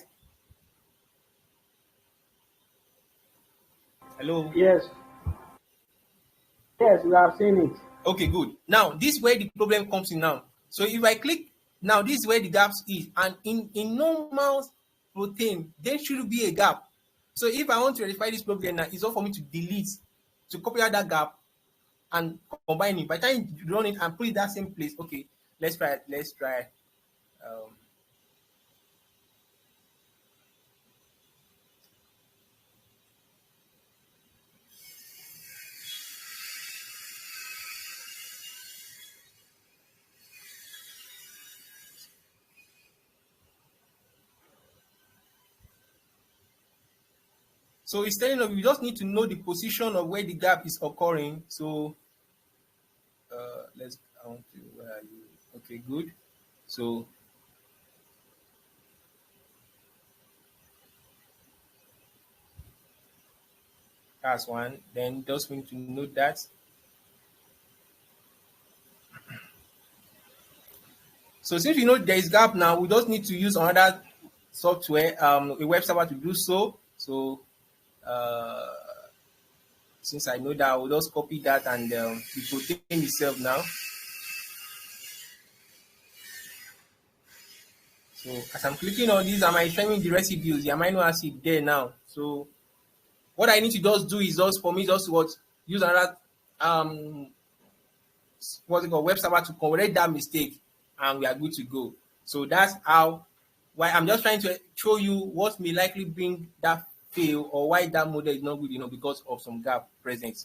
Hello. Yes. Yes, we have seen it. Okay, good. Now this is where the problem comes in now. So if I click now, this is where the gaps is, and in normal protein there should be a gap. So if I want to rectify this problem now, it's all for me to delete, to copy out that gap and combine it. By the time you run it and put it that same place, okay, let's try. Um, so it's telling us we just need to know the position of where the gap is occurring. So I want to, where are you? Okay, good. So that's one. Then just need to note that. So since we know there is gap now, we just need to use another software, a web server to do so. So since I know that, I will just copy that and the protein itself now. So as I'm clicking on this, am I showing the residues, the amino acid there now? So what I need to just do is just for me just what use another what's it called, web server to correct that mistake, and we are good to go. So that's how, why I'm just trying to show you what may likely bring that fail, or why that model is not good, because of some gap present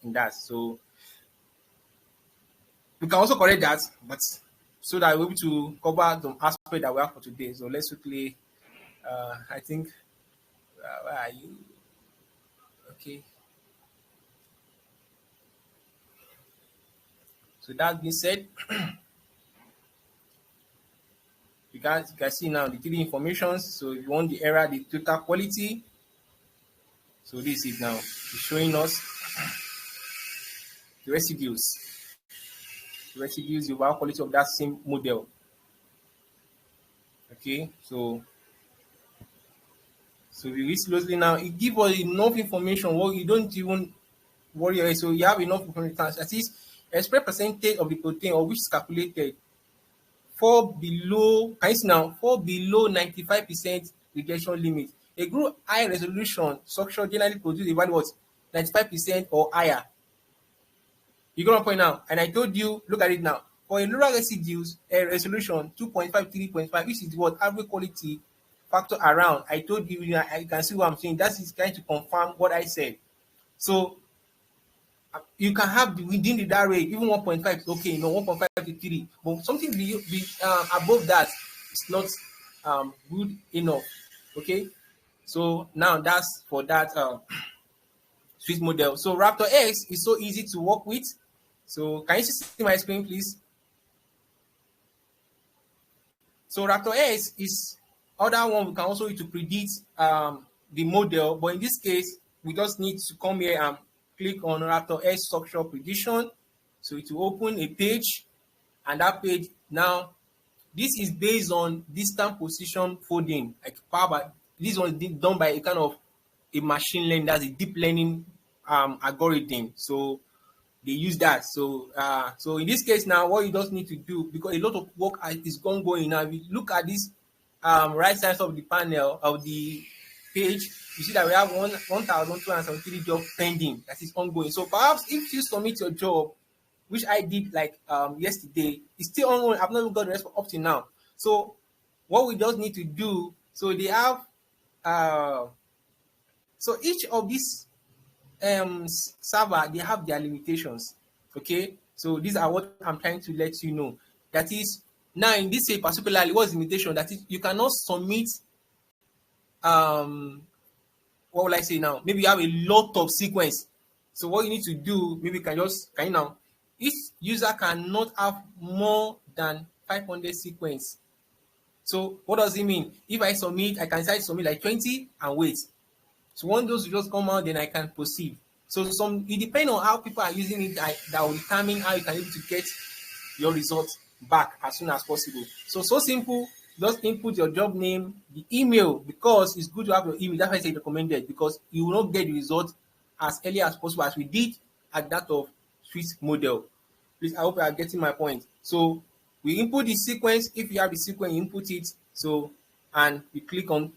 in that. So we can also correct that, but so that we're able to cover the aspect that we have for today. So let's quickly, I think, where are you? Okay. So that being said, you can see now the 3 informations. So if you want the error, the total quality. So this is now showing us the residues. The residues, the overall quality of that same model. Okay, so we read closely now. It gives us enough information. Well, you don't even worry. So you have enough information. That is, express percentage of the protein, or which is calculated, fall below. Can you see now? Fall below 95% rejection limit. A group high resolution structure generally produce a value of 95% or higher. You got my point now? And I told you, look at it now. For a lower residues, a resolution 2.5, 3.5, which is what average quality factor around. I told you, I can see what I'm saying. That is trying to confirm what I said. So you can have within that rate, even 1.5 is okay, 1.5 to 3, but something above that is not good enough. Okay, so now that's for that Swiss model. So RaptorX is so easy to work with. So can you see my screen, please? So RaptorX is other one we can also use to predict the model, but in this case, we just need to come here and click on RaptorX structure prediction. So it will open a page, and that page now, this is based on distant position folding, like power. This one is done by a kind of a machine learning, that's a deep learning algorithm. So they use that. So so in this case now, what you just need to do, because a lot of work is ongoing now. If you look at this right side of the panel of the page, you see that we have 1,273 jobs pending that is ongoing. So perhaps if you submit your job, which I did like yesterday, it's still ongoing. I've not even got the response up to now. So what we just need to do, so they have so each of these server, they have their limitations. Okay, so these are what I'm trying to let you know. That is, now in this case particularly, what's the limitation? That is, you cannot submit what will I say now? Maybe you have a lot of sequence. So what you need to do, maybe can you now, each user cannot have more than 500 sequence. So what does it mean? If I submit, I can decide to submit like 20 and wait. So when those results come out, then I can proceed. So it depends on how people are using it that will determine how you can able to get your results back as soon as possible. So simple. Just input your job name, the email, because it's good to have your email. That's why I say recommended, because you will not get the result as early as possible as we did at that of Swiss model. Please, I hope you are getting my point. So we input the sequence. If you have the sequence, you input it. So, and you click on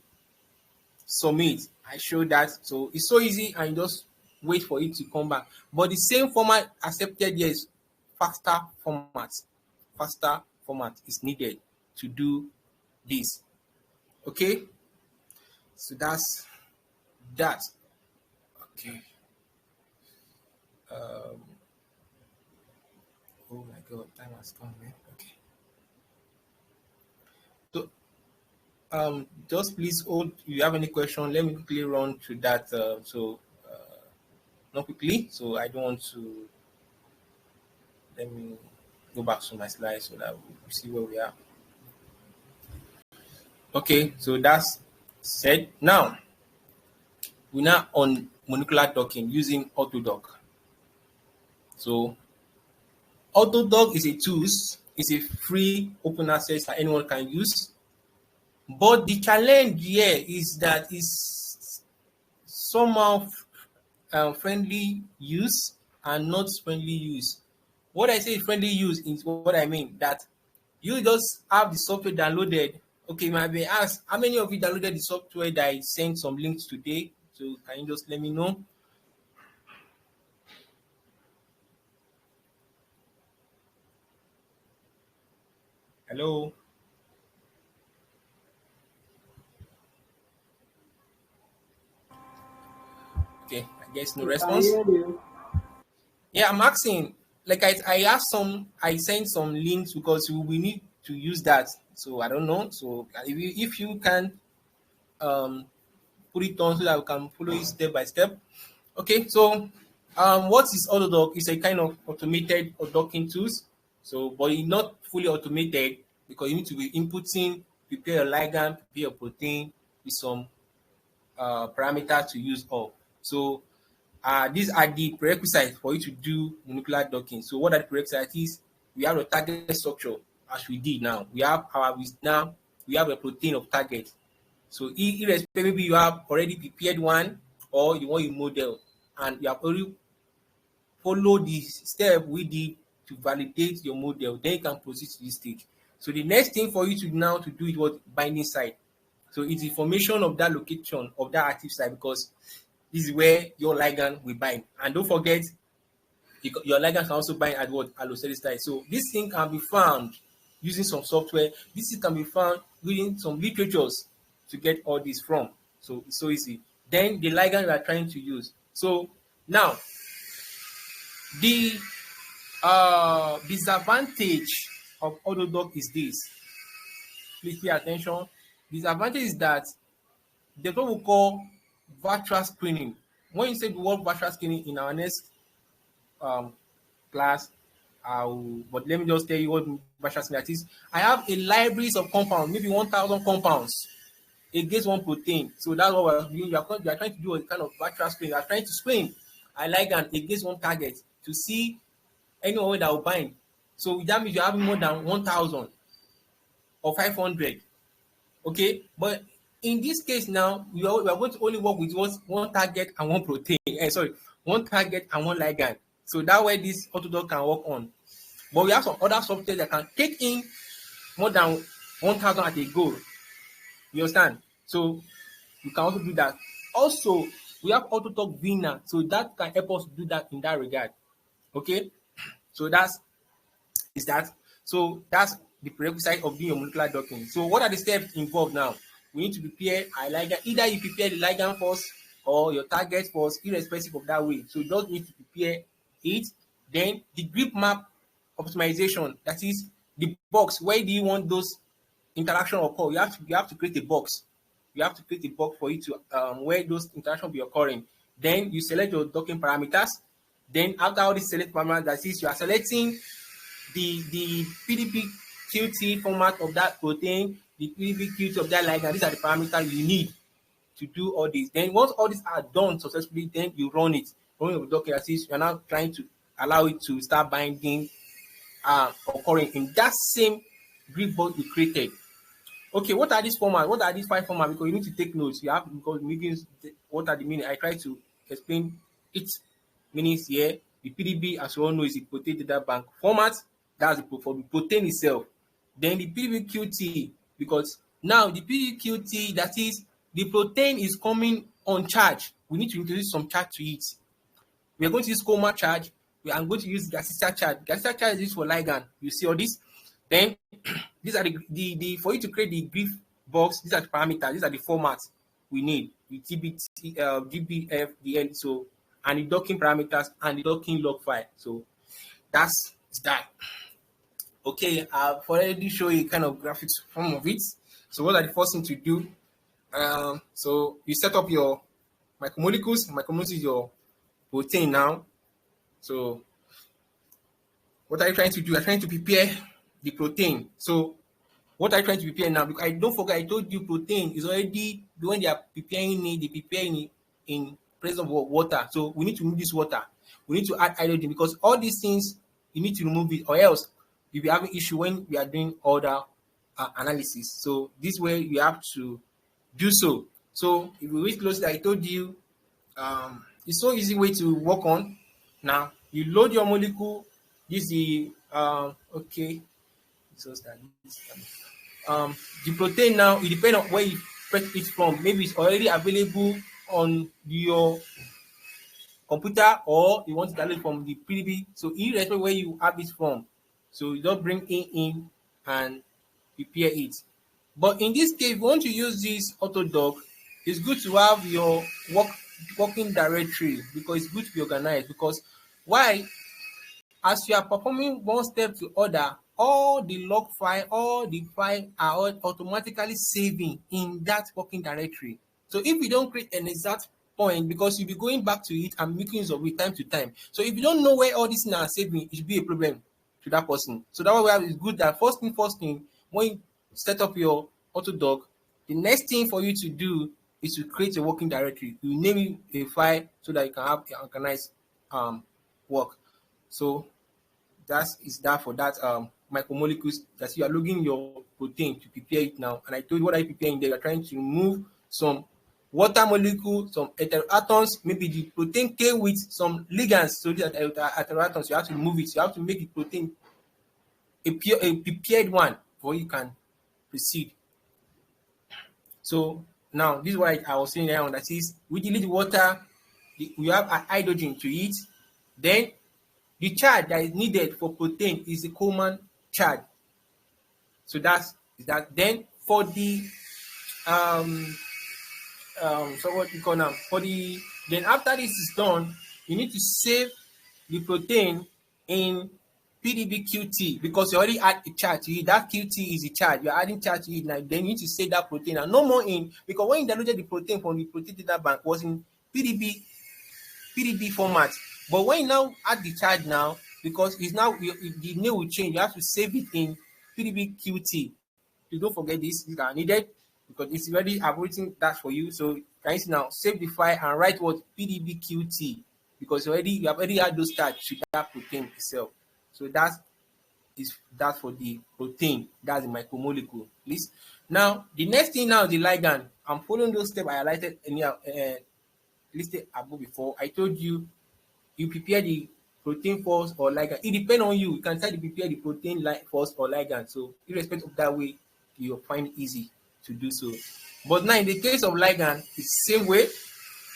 submit. I show that. So it's so easy, and you just wait for it to come back. But the same format accepted here is faster format. Faster format is needed to do this. Okay. So that's that. Okay. Oh my God, time has come, man. Okay. So just please hold. If you have any question, let me quickly run through that. Not quickly. So I don't want to. Let me go back to my slide so that we see where we are. Okay, so that's said. Now we're now on molecular docking using AUTODOCK. So AUTODOCK is a tool. It's a free open access that anyone can use. But the challenge here is that it's somehow friendly use and not friendly use. What I say friendly use is what I mean, that you just have the software downloaded. Okay, you might be asked, how many of you downloaded the software that I sent some links today? So can you just let me know? Hello? Okay, I guess no We can response. hear you. Yeah, I'm asking. Like I sent some links because we need to use that. So I don't know. So if you can put it on so that we can follow it step by step. Okay, so what is AutoDock? It's a kind of automated or docking tools. So, but it's not fully automated because you need to be inputting, prepare your ligand, prepare your protein with some parameters to use all. So, these are the prerequisites for you to do molecular docking. So, what are the prerequisites? Is we have a target structure as we did now. We have a protein of target. So irrespective, maybe you have already prepared one or you want a model and you have already followed the step we did to validate your model, then you can proceed to this stage. So the next thing for you to now to do is what binding site. So it's information of that location of that active site, because this is where your ligand will bind. And don't forget, your ligand can also bind at what allocellular site. So this thing can be found using some software. This thing can be found reading some literatures to get all this from. So it's so easy. Then the ligand we are trying to use. So now the disadvantage of AutoDock is this. Please pay attention. Disadvantage is that there's what we call virtual screening. When you say the word virtual screening in our next class, but let me just tell you what virtual screening is. I have a libraries of compounds, maybe 1,000 compounds against one protein. So that's what we're doing. We are trying to do a kind of virtual screen. We are trying to screen a ligand against one target to see anyone that will bind. So that means you have more than 1,000 or 500. Okay, but in this case now, we are going to only work with one target and one protein. One target and one ligand. So that way this AutoDock can work on. But we have some other software that can take in more than 1,000 at a go. You understand? So you can also do that. Also, we have AutoDock Vina, so that can help us do that in that regard. Okay, so that's that. So that's the prerequisite of doing your molecular docking. So what are the steps involved now? We need to prepare a ligand. Either you prepare the ligand first or your target first, irrespective of that way. So you just need to prepare it. Then the grip map optimization, that is the box. Where do you want those interaction occur? You have to create a box. You have to create a box for you to where those interactions will be occurring. Then you select your docking parameters. Then after all these select parameters, that is, you are selecting the PDB QT format of that protein, the PDB QT of that ligand. These are the parameters you need to do all this. Then once all these are done successfully, then you run it. Run your docker assist. You are now trying to allow it to start binding, occurring in that same grid box you created. Okay, what are these formats? What are these 5 formats? Because you need to take notes. You have, because meanings, what are the meaning? I try to explain it meanings here. The PDB, as you all know, is the protein data bank format. That's for the protein itself. Then the PDBQT, because now the PDBQT, that is, the protein is coming on charge. We need to introduce some charge to it. We are going to use coma charge. We are going to use gasista charge. Gasista charge is used for ligand. You see all this? Then these are the for you to create the brief box. These are the parameters. These are the formats we need. The TBT, DBF, the L, so, and the docking parameters and the docking log file. So that's that. Okay, I've already shown you kind of graphics form of it. So what are the first thing to do? So you set up your micromolecules. Micromolecules is your protein now. So what are you trying to do? I'm trying to prepare the protein. So what are you trying to prepare now? Because I don't forget, I told you protein is already, when they are preparing it, they prepare it in presence of water. So we need to remove this water. We need to add hydrogen, because all these things, you need to remove it, or else you'll be having issue when we are doing other analysis. So this way you have to do so. So if we read closely, I told you, it's so easy way to work on. Now you load your molecule. This is the okay. So that the protein now, it depends on where you press it from. Maybe it's already available on your computer, or you want to download from the PDB. So irrespective where you have it from, so you don't bring it in and prepare it. But in this case, if you want to use this AUTODOCK, it's good to have your working directory, because it's good to be organized. Because why? As you are performing one step to other, all the log file, all the file are automatically saving in that working directory. So if you don't create an exact point, because you'll be going back to it and making use of it time to time. So if you don't know where all these things are saving, it should be a problem to that person. So that way it's good that first thing, when you set up your AUTODOCK, the next thing for you to do is to create a working directory. You name it a file so that you can have organized work. So that is that for that micromolecules that you are logging your protein to prepare it now. And I told you what I preparing there. You are trying to remove some water molecule, some heteroatoms, maybe the protein came with some ligands. So these are heteroatoms. You have to remove it. You have to make the protein a prepared one before you can proceed. So now this is what I was saying there. That is, we delete the water. We have hydrogen to it. Then the charge that is needed for protein is the Coleman charge. So that's that. Then for the so what you call now, for the, then after this is done, you need to save the protein in PDBQT, because you already add a charge to it. That QT is the charge. You're adding charge to it now. Then you need to save that protein, and no more in, because when you downloaded the protein from the protein data bank was in PDB format. But when you now add the charge now, because it's now the name will change, you have to save it in PDBQT. You don't forget this, these are needed, because it's already, I've written that for you. So can you now save the file and write what PDBQT, because you have already had those charge to that protein itself. So that is that for the protein. That's the micromolecule. Please. Now the next thing now is the ligand. I'm following those steps I highlighted listed above before. I told you prepare the protein first or ligand. It depends on you. You can try to prepare the protein first or ligand. So irrespective of that way, you'll find it easy to do so. But now in the case of ligand, it's the same way.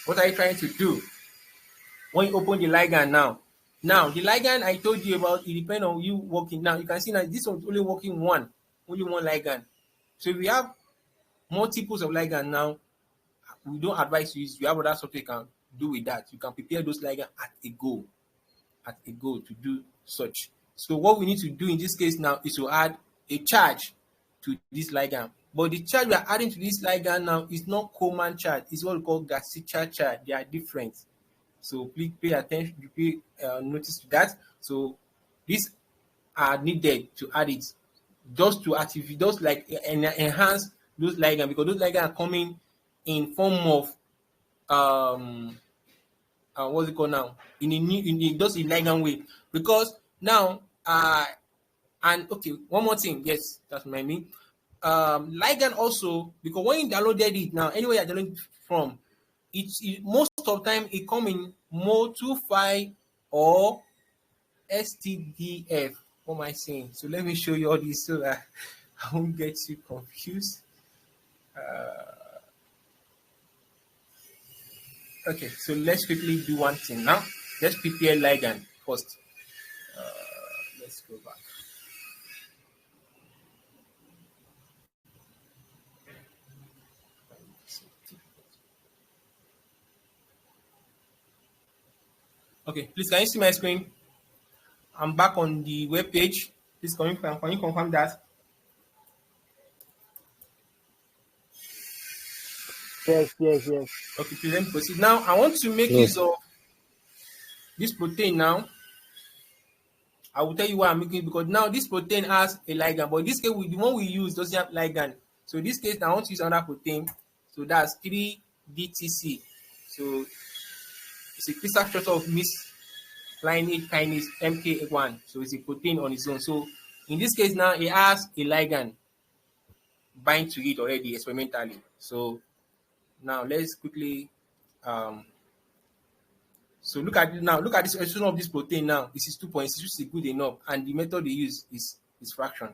What are you trying to do? When you open the ligand now the ligand I told you about, it depends on you working. Now you can see that this one's only working only one ligand. So if you have multiples of ligand now, we don't advise you. You have other software you can do with that. You can prepare those ligand at a go to do such. So what we need to do in this case now is to add a charge to this ligand. But the charge we are adding to this ligand now is not Coleman charge. It's what we call Garcia charge. They are different. So please pay attention, pay notice to that. So these are needed to add it, just to activate, those like enhance those ligands, because those ligands are coming in form of what's it called now? In just a ligand way. Because now and okay, one more thing. Yes, that's what I mean. Ligand also, because when you downloaded it now, anywhere you're downloading from, it most of the time it come in Mo2 or STDF. What am I saying? So let me show you all this so that I won't get you confused. Okay, so let's quickly do one thing now. Let's prepare ligand first. Let's go back. Okay, please can you see my screen? I'm back on the web page. Please can you confirm that? Yes, yes, yes. Okay, please let me proceed. Now I want to make use of this protein now. I will tell you why I'm making it, because now this protein has a ligand, but in this case, the one we use doesn't have ligand. So in this case, I want to use another protein. So that's 3-DTC. So it's a crystal structure of mislineage kinase MK1. So it's a protein on its own. So in this case now, it has a ligand bind to it already experimentally. So now let's quickly so look at it now. Look at this expression of this protein now. This is 2.6, which is good enough, and the method they use is fraction.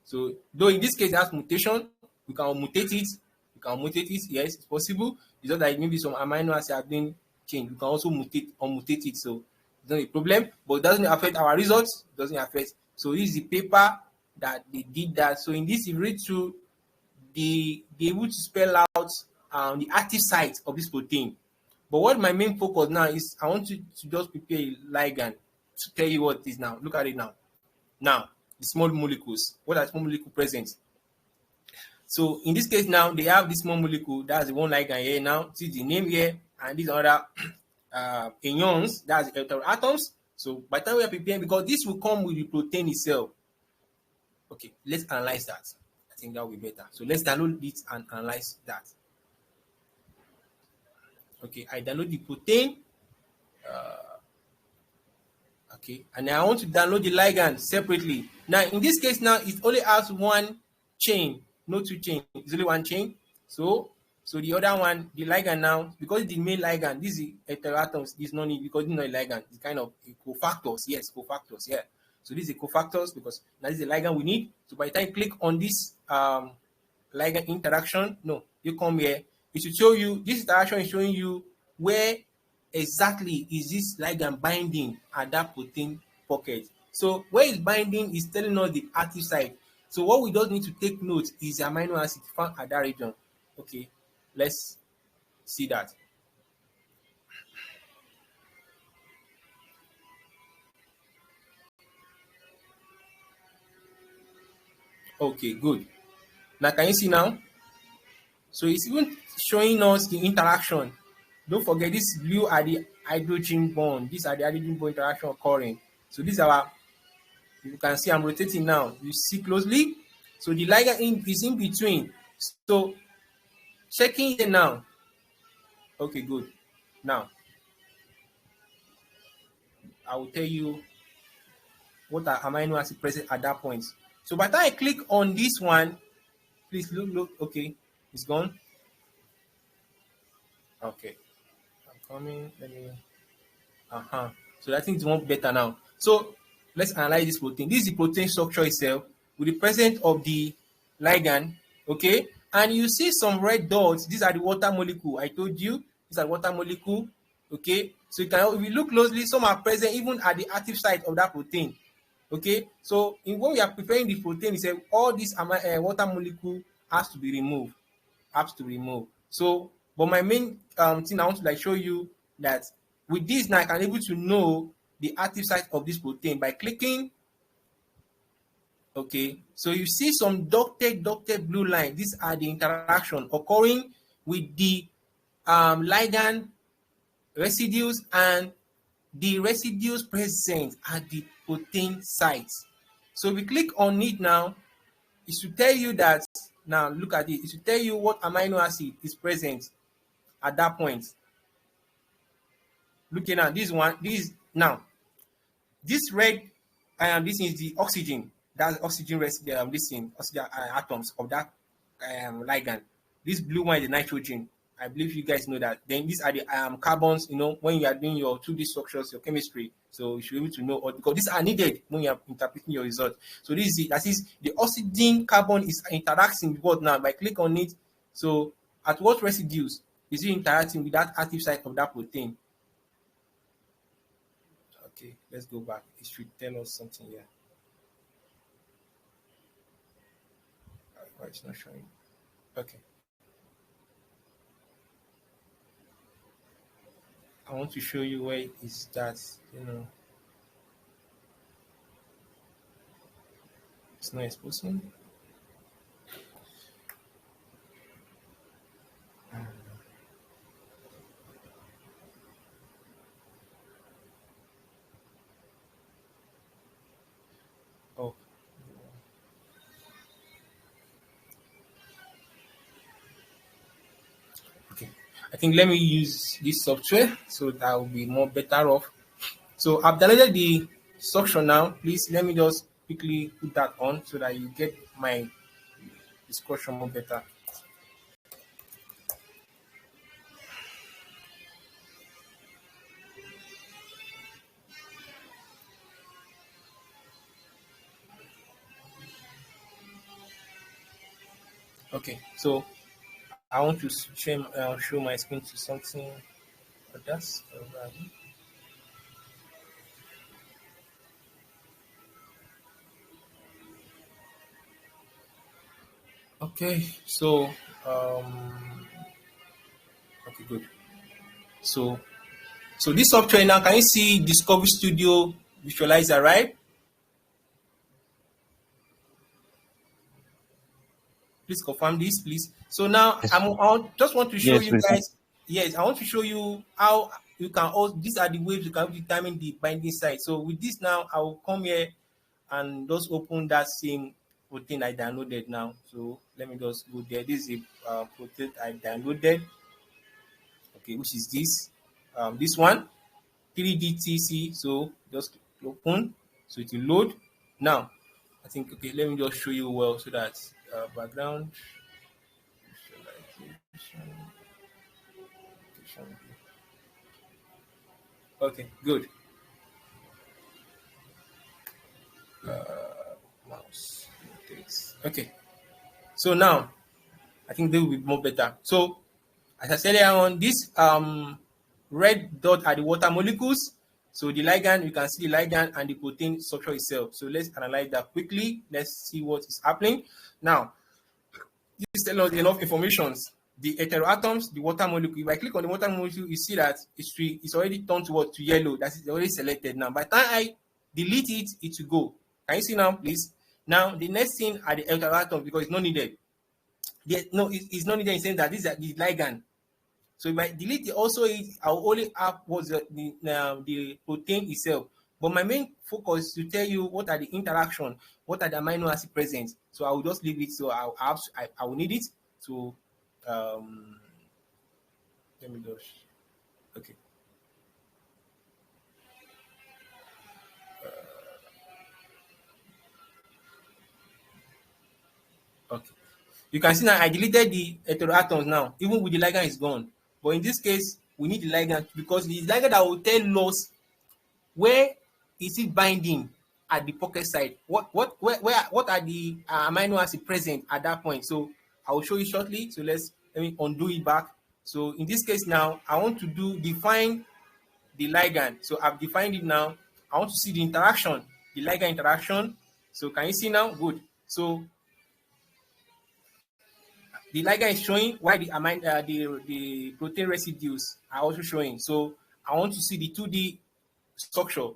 So though in this case it has mutation, we can mutate it. We can mutate it. Yes, it's possible. It's just that maybe some amino acids have been changed. We can also mutate it. So it's not a problem, but it doesn't affect our results. It doesn't affect. So this is the paper that they did that. So in this, you read through, they able to spell out the active site of this protein. But what my main focus now is, I want you to just prepare a ligand to tell you what it is now. Look at it now. Now, the small molecules. What are small molecules present? So in this case now, they have this small molecule. That's the one ligand here now. See the name here, and these other ions. That's the atoms. So by the time we are preparing, because this will come with the protein itself. Okay, let's analyze that. I think that will be better. So let's download it and analyze that. Okay, I download the protein. Okay, and I want to download the ligand separately. Now, in this case, now it only has one chain, no two chains. It's only one chain. So the other one, the ligand now, because it's the main ligand, this is heteroatoms. This is not need because it's not a ligand. It's kind of a cofactors. Yes, cofactors. Yeah. So this is a cofactors because that is the ligand we need. So by the time you click on this ligand interaction, no, you come here. It should show you, this interaction is showing you where exactly is this ligand binding at that protein pocket. So where it's binding is telling us the active site. So what we just need to take note is the amino acid found at that region. Okay, let's see that. Okay, good. Now can you see now? So it's even showing us the interaction. Don't forget, this blue are the hydrogen bond. These are the hydrogen bond interaction occurring. So these are our, you can see I'm rotating now. You see closely. So the ligand is in between. So checking it now. Okay, good. Now I will tell you what are amino acid present at that point. So by the time I click on this one, please look. Okay, it's gone. Okay, I'm coming. Let me. So I think it's one better now. So let's analyze this protein. This is the protein structure itself with the presence of the ligand. Okay, and you see some red dots. These are the water molecule. I told you these are water molecule. Okay, so you can, if you look closely, some are present even at the active site of that protein. Okay, so when we are preparing the protein, we say all these water molecule has to be removed. So, but my main thing I want to show you that with this now I can able to know the active site of this protein by clicking. Okay, so you see some dotted blue line. These are the interaction occurring with the ligand residues and the residues present at the protein site. So if we click on it now, it should tell you that Now look at it. It should tell you what amino acid is present at that point. Looking at this one, this red, this is the oxygen. That's oxygen this thing, oxygen atoms of that ligand. This blue one is the nitrogen. I believe you guys know that. Then these are the carbons. You know, when you are doing your 2D structures, your chemistry, so you should be able to know, because these are needed when you are interpreting your result. So this is it. That is the oxygen carbon is interacting with what now? By click on it. So at what residues is it interacting with that active site of that protein? Okay, let's go back. It should tell us something here. Why it's not showing? Okay. I want to show you where is that, it's not exposing. Oh. Okay. I think let me use this software so that will be more better off. So I've downloaded the structure now. Please let me just quickly put that on so that you get my discussion more better. Okay, so I want to show my screen to something else. Okay, so okay, good. So this software now, can you see Discovery Studio Visualizer, right? Please confirm this, please. So now Yes, I just want to show yes, you please. guys. Yes, I want to show you how you can also. These are the ways you can determine the binding site. So with this now, I will come here and just open that same protein I downloaded now. So let me just go there. This is a protein I downloaded. Okay, which is this one, 3DTC. So just open, so it will load. Now, I think okay. Let me just show you well so that background. Okay, good. Mouse. Okay. So now I think they will be more better. So as I said earlier on, this red dot are the water molecules. So the ligand, you can see the ligand and the protein structure itself. So let's analyze that quickly. Let's see what is happening. Now, this tells us enough information. The heteroatoms, the water molecule. If I click on the water molecule, you see that it's already turned to yellow. That is already selected now. By the time I delete it, it will go. Can you see now, please? Now, the next thing are the heteroatoms because it's not needed. It's not needed in the sense that this is the ligand. So if I delete it, also I'll only have what's the protein itself. But my main focus is to tell you what are the interaction, what are the amino acid present. So I will just leave it. So I will need it to let me just okay. Okay. You can see now I deleted the heteroatoms now, even with the ligand is gone. But in this case, we need the ligand because the ligand that will tell us where is it binding at the pocket side. What are the amino acid present at that point? So I will show you shortly. So let me undo it back. So in this case now, I want to define the ligand. So I've defined it now. I want to see the interaction, the ligand interaction. So can you see now? Good. So the ligand is showing while the protein residues are also showing. So I want to see the 2D structure.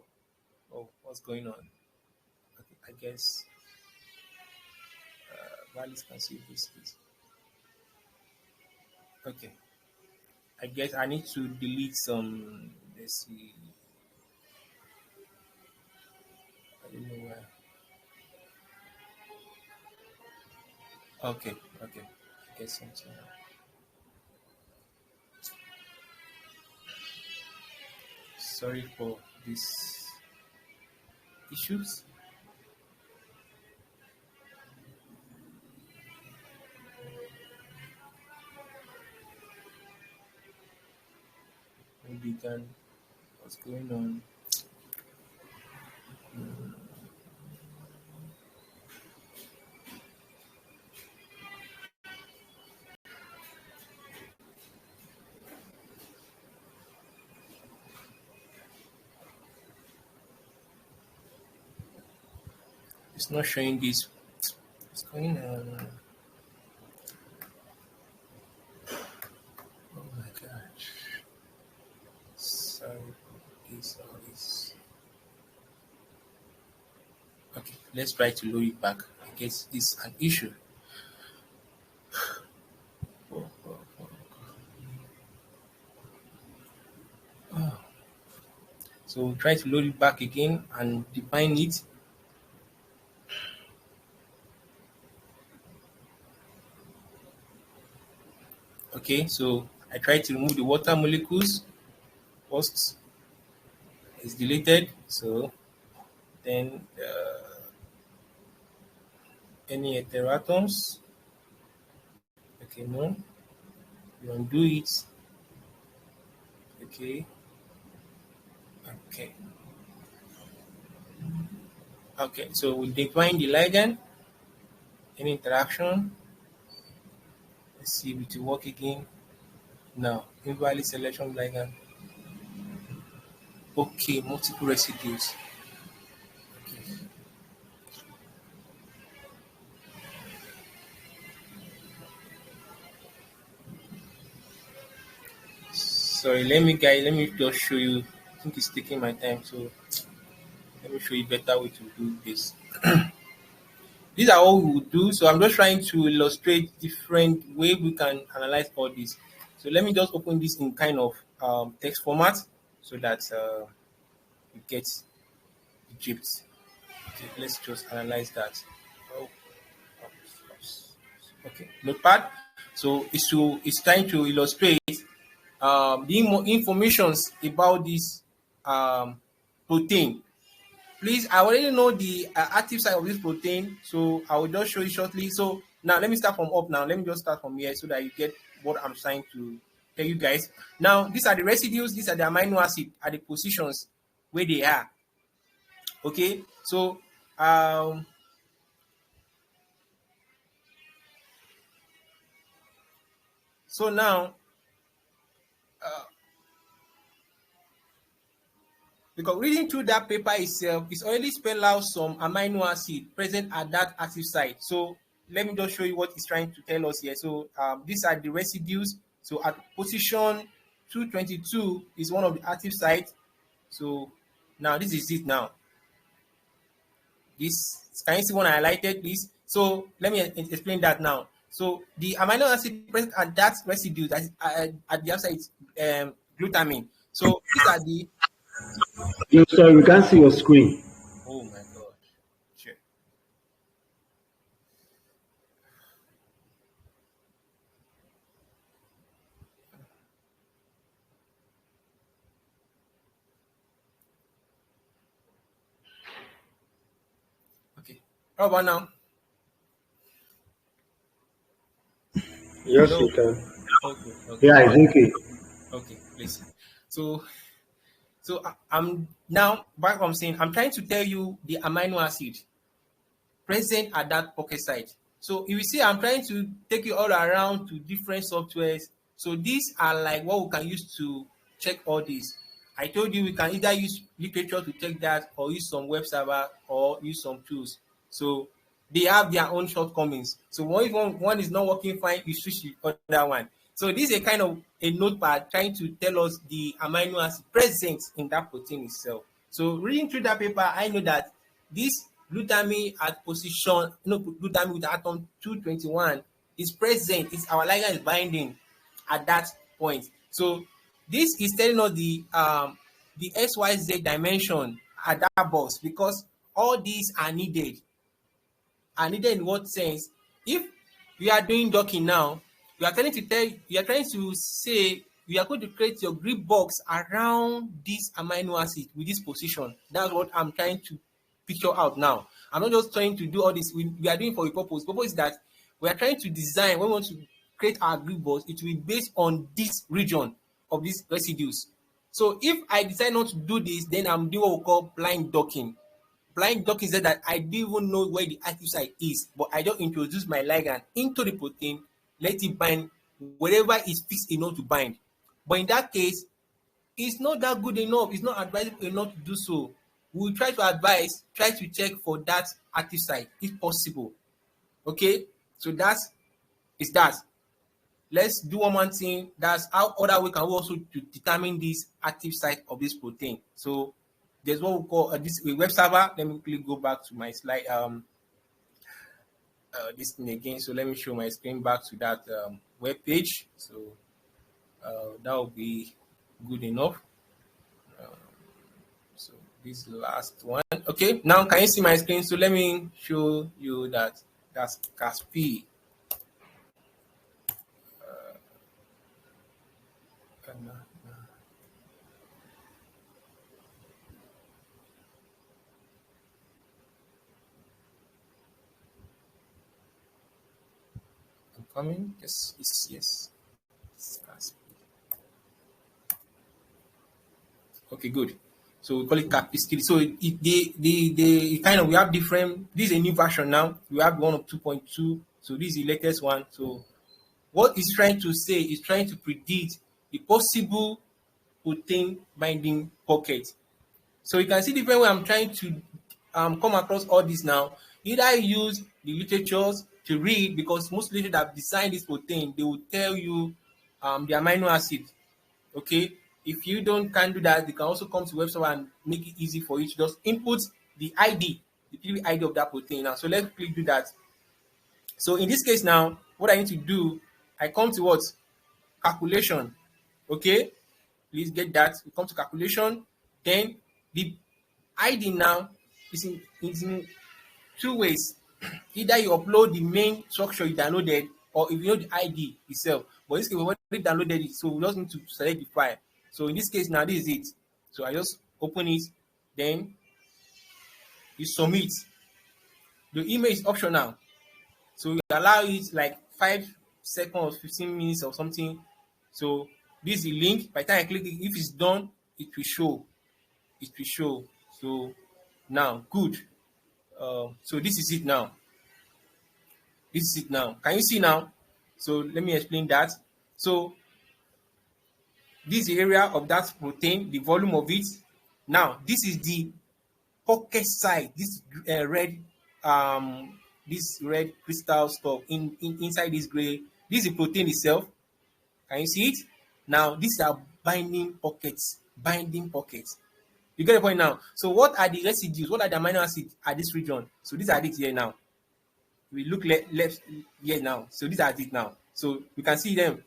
Oh, what's going on? Okay, I guess Valis can see this, please. Okay, I guess I need to delete some. Let's see. I don't know where. Okay, okay. I get something now. Sorry for these issues. Maybe you can. What's going on? It's not showing this. What's going on? Oh my gosh. Sorry for this all this. Okay, let's try to load it back. I guess this is an issue. Oh, oh, oh. Oh. So we'll try to load it back again and define it. Okay, so I try to remove the water molecules. First is deleted. So then any heteroatoms. Okay, no. You undo it. Okay, okay. Okay, so we define the ligand, any interaction. Let's see if it will work again. Now, invalid selection ligand. Okay, multiple residues. Okay. Sorry, let me just show you. I think it's taking my time, so let me show you better way to do this. These are all we would do. So I'm just trying to illustrate different way we can analyze all this. So let me just open this in kind of text format so that you get the gist. Okay, let's just analyze that. Oh, okay, notepad. So it's trying to illustrate the informations about this protein. Please, I already know the active site of this protein, so I will just show you shortly. So now let me start from up now. Let me just start from here so that you get what I'm trying to tell you guys. Now, these are the residues, these are the amino acid at the positions where they are. Okay, so now because reading through that paper itself, it's already spelled out some amino acid present at that active site. So let me just show you what it's trying to tell us here. So these are the residues. So at position 222 is one of the active sites. So now this is it now. This, can you see when I highlighted this? So let me explain that now. So the amino acid present at that residue that is at the outside is glutamine. So these are the, You sorry, we can't see your screen. oh my god. Sure. Okay. How about now? Yes, Hello. you can. Okay. Okay. Yeah, it's okay. Okay. Listen. So I'm now back. I'm saying I'm trying to tell you the amino acid present at that pocket site. So if you see, I'm trying to take you all around to different softwares. So these are like what we can use to check all this. I told you we can either use literature to check that or use some web server or use some tools. So they have their own shortcomings. So if one is not working fine, you switch to the other one. So this is a kind of a notepad trying to tell us the amino acid present in that protein itself. So reading through that paper, I know that this glutamine at position, no, glutamine with atom 221 is present, is our ligand is binding at that point. So this is telling us the XYZ dimension at that box because all these are needed. Are needed in what sense? If we are doing docking now. We are trying to say we are going to create your grip box around this amino acid with this position. That's what I'm trying to picture out now. I'm not just trying to do all this. We are doing for a purpose. The purpose is that we are trying to design, when we want to create our grip box, it will be based on this region of these residues. So if I decide not to do this, then I'm doing what we call blind docking. Blind docking said that I didn't even know where the active site is, but I just introduce my ligand into the protein, let it bind wherever is fixed enough to bind. But in that case, it's not that good enough. It's not advisable enough to do so. We will try to advise, try to check for that active site if possible. Okay, so that is that. Let's do one more thing. That's how other we can also to determine this active site of this protein. So there's what we call this a web server. Let me quickly go back to my slide. This thing again. So let me show my screen back to that web page. So that will be good enough. So this last one. Okay, now can you see my screen? So let me show you that that's Caspi. I'm coming. Yes, yes. Okay, good. So we call it Capistril. So they kind of, we have different. This is a new version now. We have one of 2.2. So this is the latest one. So what it's trying to say is trying to predict the possible protein binding pocket. So you can see the different way I'm trying to come across all this now. Either I use the literatures to read, because most literature that have designed this protein, they will tell you the amino acid. Okay, if you can do that, they can also come to website and make it easy for you to just input the ID, the PDB ID of that protein. Now, so let's quickly do that. So in this case now, what I need to do, I come to what? Calculation. Okay, please get that. We come to calculation. Then the ID now is in two ways. Either you upload the main structure you downloaded, or if you know the ID itself. But in this case, we already downloaded it, so we just need to select the file. So in this case now, this is it. So I just open it, then you submit. The email is optional, so you allow it like 5 seconds, 15 minutes or something. So this is the link. By the time I click it, if it's done, it will show. It will show. So now, good. So this is it now. This is it now. Can you see now? So let me explain that. So this is the area of that protein, the volume of it. Now this is the pocket site. This red crystal stuff inside this gray. This is the protein itself. Can you see it? Now these are binding pockets. Binding pockets. You get the point now. So what are the residues? What are the amino acids at this region? So these are it here now. We look left here now. So these are it now. So you can see them.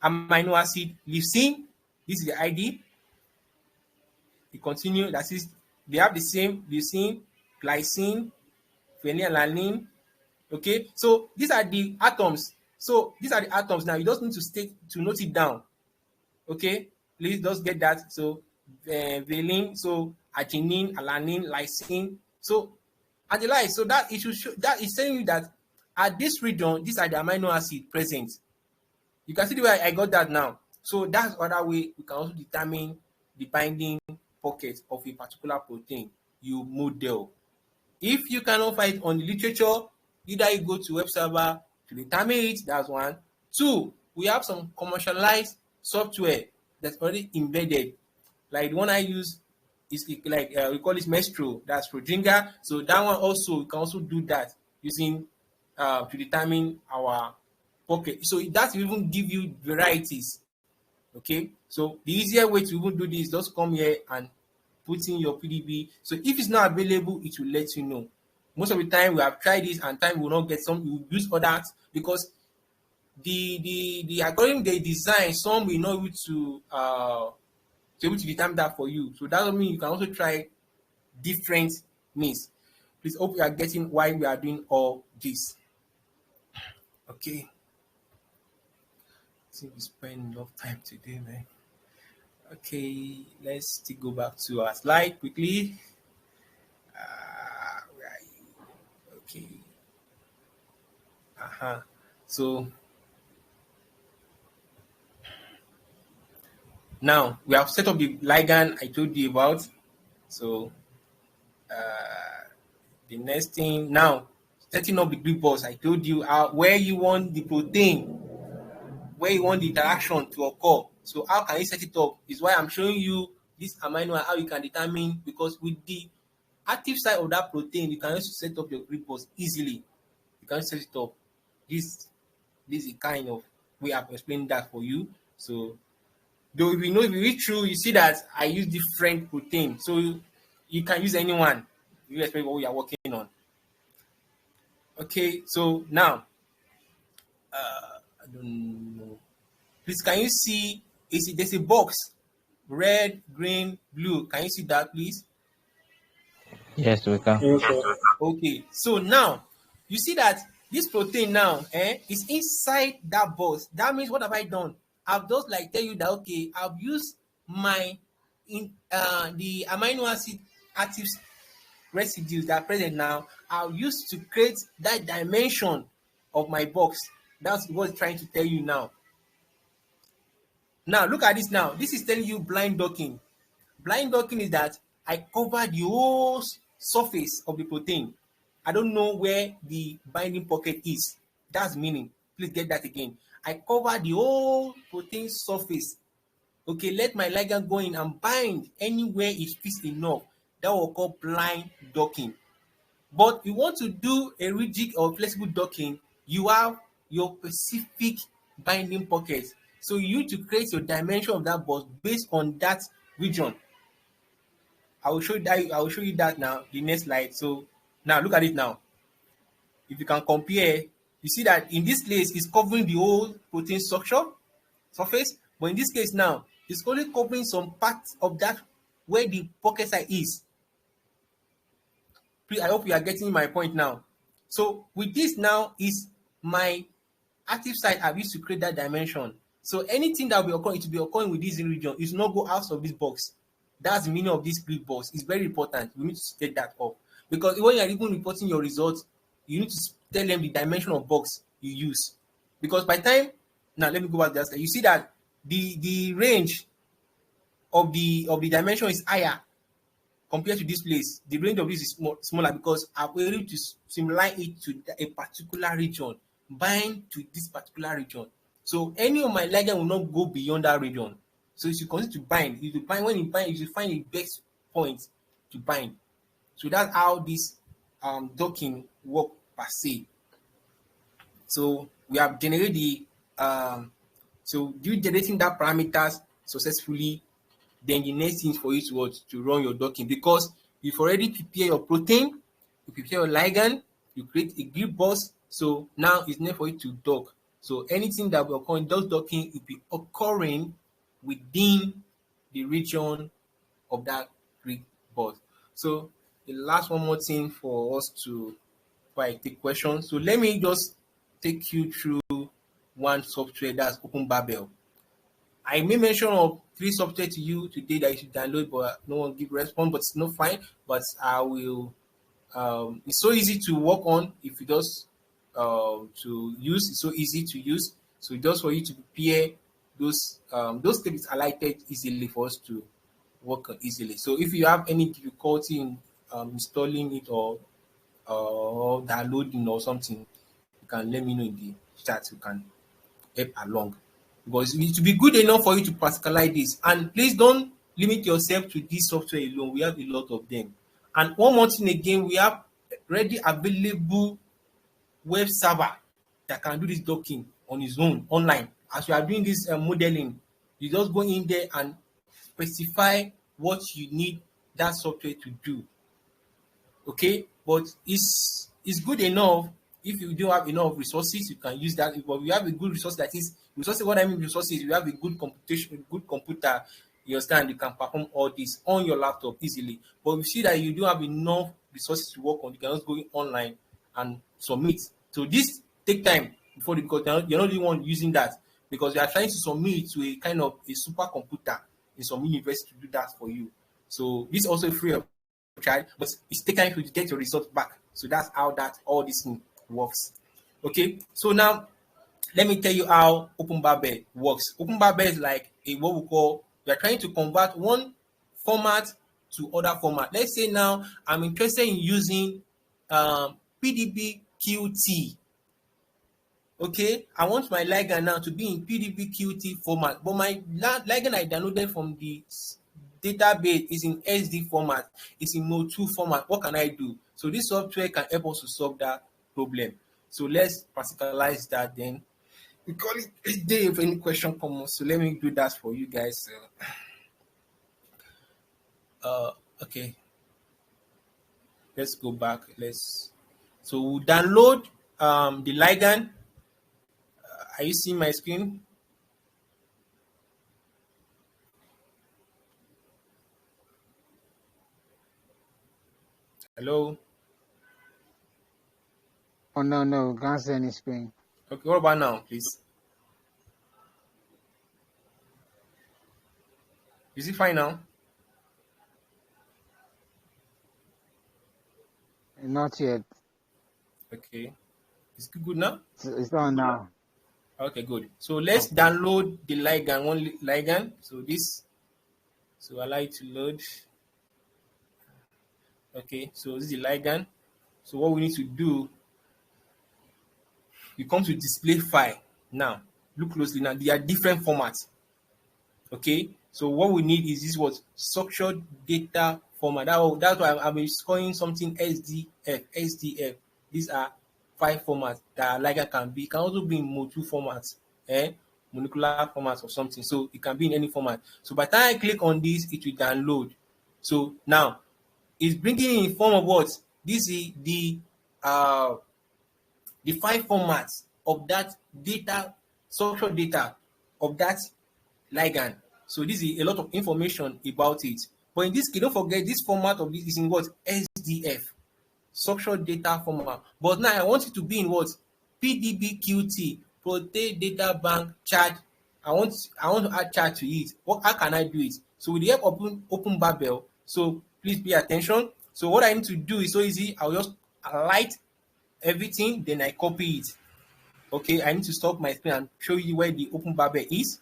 Amino acid leucine. This is the ID. You continue. That is, they have the same leucine, glycine, phenylalanine. Okay. So these are the atoms. So these are the atoms now. You just need to note it down. Okay. Please just get that. So valine. So arginine, alanine, lysine. So and the like. So that it should show, that is telling you that at this region, these are the amino acid present. You can see the way I got that now. So that's other way we can also determine the binding pocket of a particular protein you model. If you cannot find it on the literature, either you go to web server to determine it. That's one. Two, we have some commercialized software that's already embedded. Like the one I use is like we call it Mestro. That's Rodringer. So that one also, we can also do that using to determine our pocket. So that will even give you varieties. Okay. So the easier way to even do this, just come here and put in your PDB. So if it's not available, it will let you know. Most of the time we have tried this and time will not get some. We will use others because the according to the design, some will not be able to determine that for you. So that doesn't mean you can also try different means. Please hope you are getting why we are doing all this. Okay. I think we spend enough time today, man. Okay, let's still go back to our slide quickly. Right. Okay. Uh-huh. So now we have set up the ligand I told you about. So the next thing now, setting up the grid balls. I told you where you want the protein, where you want the interaction to occur. So how can you set it up? Is why I'm showing you this amino and how you can determine, because with the active side of that protein, you can also set up your grid balls easily. You can set it up. This is a kind of way I've explained that for you. So though if you read through, you see that I use different protein. So you can use anyone. You expect what we are working on. Okay, so now I don't know. Please, can you see? There's a box, red, green, blue. Can you see that, please? Yes, we can. Yes, sir. Okay, so now you see that this protein now is inside that box. That means what have I done? I've just like tell you that okay, I've used my the amino acid active residues that are present now. I'll use to create that dimension of my box. That's what it's trying to tell you now. Now look at this now. This is telling you blind docking. Blind docking is that I cover the whole surface of the protein. I don't know where the binding pocket is. That's meaning. Please get that again. I cover the whole protein surface. Okay, let my ligand go in and bind anywhere it fits enough. That will call blind docking. But you want to do a rigid or flexible docking, you have your specific binding pocket. So you need to create your dimension of that box based on that region. I will show you that. I will show you that now. The next slide. So now look at it now. If you can compare, you see that in this place it's covering the whole protein structure surface, but in this case now it's only covering some parts of that where the pocket side is. Please, I hope you are getting my point now. So with this now is my active site I've used to create that dimension. So anything that will be occurring, it will be occurring with this region. It will not go out of this box. That's the meaning of this grid box. It's very important. We need to set that up. Because when you are even reporting your results, you need to tell them the dimension of box you use. Because by time, now let me go back to that. You see that the range of the dimension is higher compared to this place. The range of this is smaller because I'm able to simulate it to a particular region, bind to this particular region. So any of my ligand will not go beyond that region. So you should continue to bind. You should bind when you bind, you should find a best point to bind. So that's how this docking work per se. So we have generated the so you generating that parameters successfully, then the next thing is for you to run your docking, because you've already prepared your protein, you prepare your ligand, you create a grid box. So now it's needed for you to dock. So anything that will occur in those docking will be occurring within the region of that grid box. So the last one more thing for us to before I take questions. So let me just take you through one software, that's Open Babel. I may mention of 3 software to you today that you should download, but no one give response, but it's not fine. But I will. It's so easy to work on if you just to use. It's so easy to use. So just for you to prepare those things highlighted easily for us to work on easily. So if you have any difficulty in installing it or downloading or something, you can let me know in the chat. You can help along, because it will be good enough for you to practicalize this. And please don't limit yourself to this software alone. We have a lot of them. And one more thing again, we have ready available web server that can do this docking on its own online. As you are doing this modeling, you just go in there and specify what you need that software to do. Okay, but it's good enough. If you don't have enough resources, you can use that. But we have a good resource, that is resources. What I mean resources, you have a good computation, good computer. You understand? You can perform all this on your laptop easily. But if you see that you don't have enough resources to work on, you can just go online and submit. So this take time. before because you're not the one using that, because you are trying to submit to a kind of a supercomputer in some university to do that for you. So this is also free of charge, but it's taking time to get your results back. So that's how that all this thing works. Okay, so now let me tell you how Open Babel works. Open Babel is like a what we call, we are trying to convert one format to other format. Let's say now I'm interested in using PDB-QT. Okay, I want my ligand now to be in PDB-QT format, but my ligand I downloaded from the database is in SD format, it's in Mo2 format. What can I do? So this software can help us to solve that problem. So let's practicalize that then. We call it a day if any question comes. So let me do that for you guys. Okay, let's go back. So we'll download the ligand. Are you seeing my screen? Hello. Oh, no, we can't see any screen. Okay, what about now, please? Is it fine now? Not yet. Okay, it's good now. It's on now. Okay, good. So let's Okay. download the ligand, one ligand. So allow it to load. Okay, so this is the ligand. So what we need to do, you come to display file. Now, look closely. Now, there are different formats. Okay, so what we need is this what structured data format. That's why I'm scoring something SDF. These are five formats that ligand can be. It can also be in Mo2 formats, molecular formats or something. So it can be in any format. So by the time I click on this, it will download. So now it's bringing in form of what? This is the five formats of that data, structured data of that ligand. So this is a lot of information about it. But in this case, don't forget this format of this is in what? SDF, structured data format. But now I want it to be in what? PDB-QT, Protein Data Bank chart. I want to add chart to it. How can I do it? So with the help of Open Babel, so please pay attention. So what I need to do is so easy. I'll just highlight everything, then I copy it. Okay, I need to stop my screen and show you where the Open Babel is.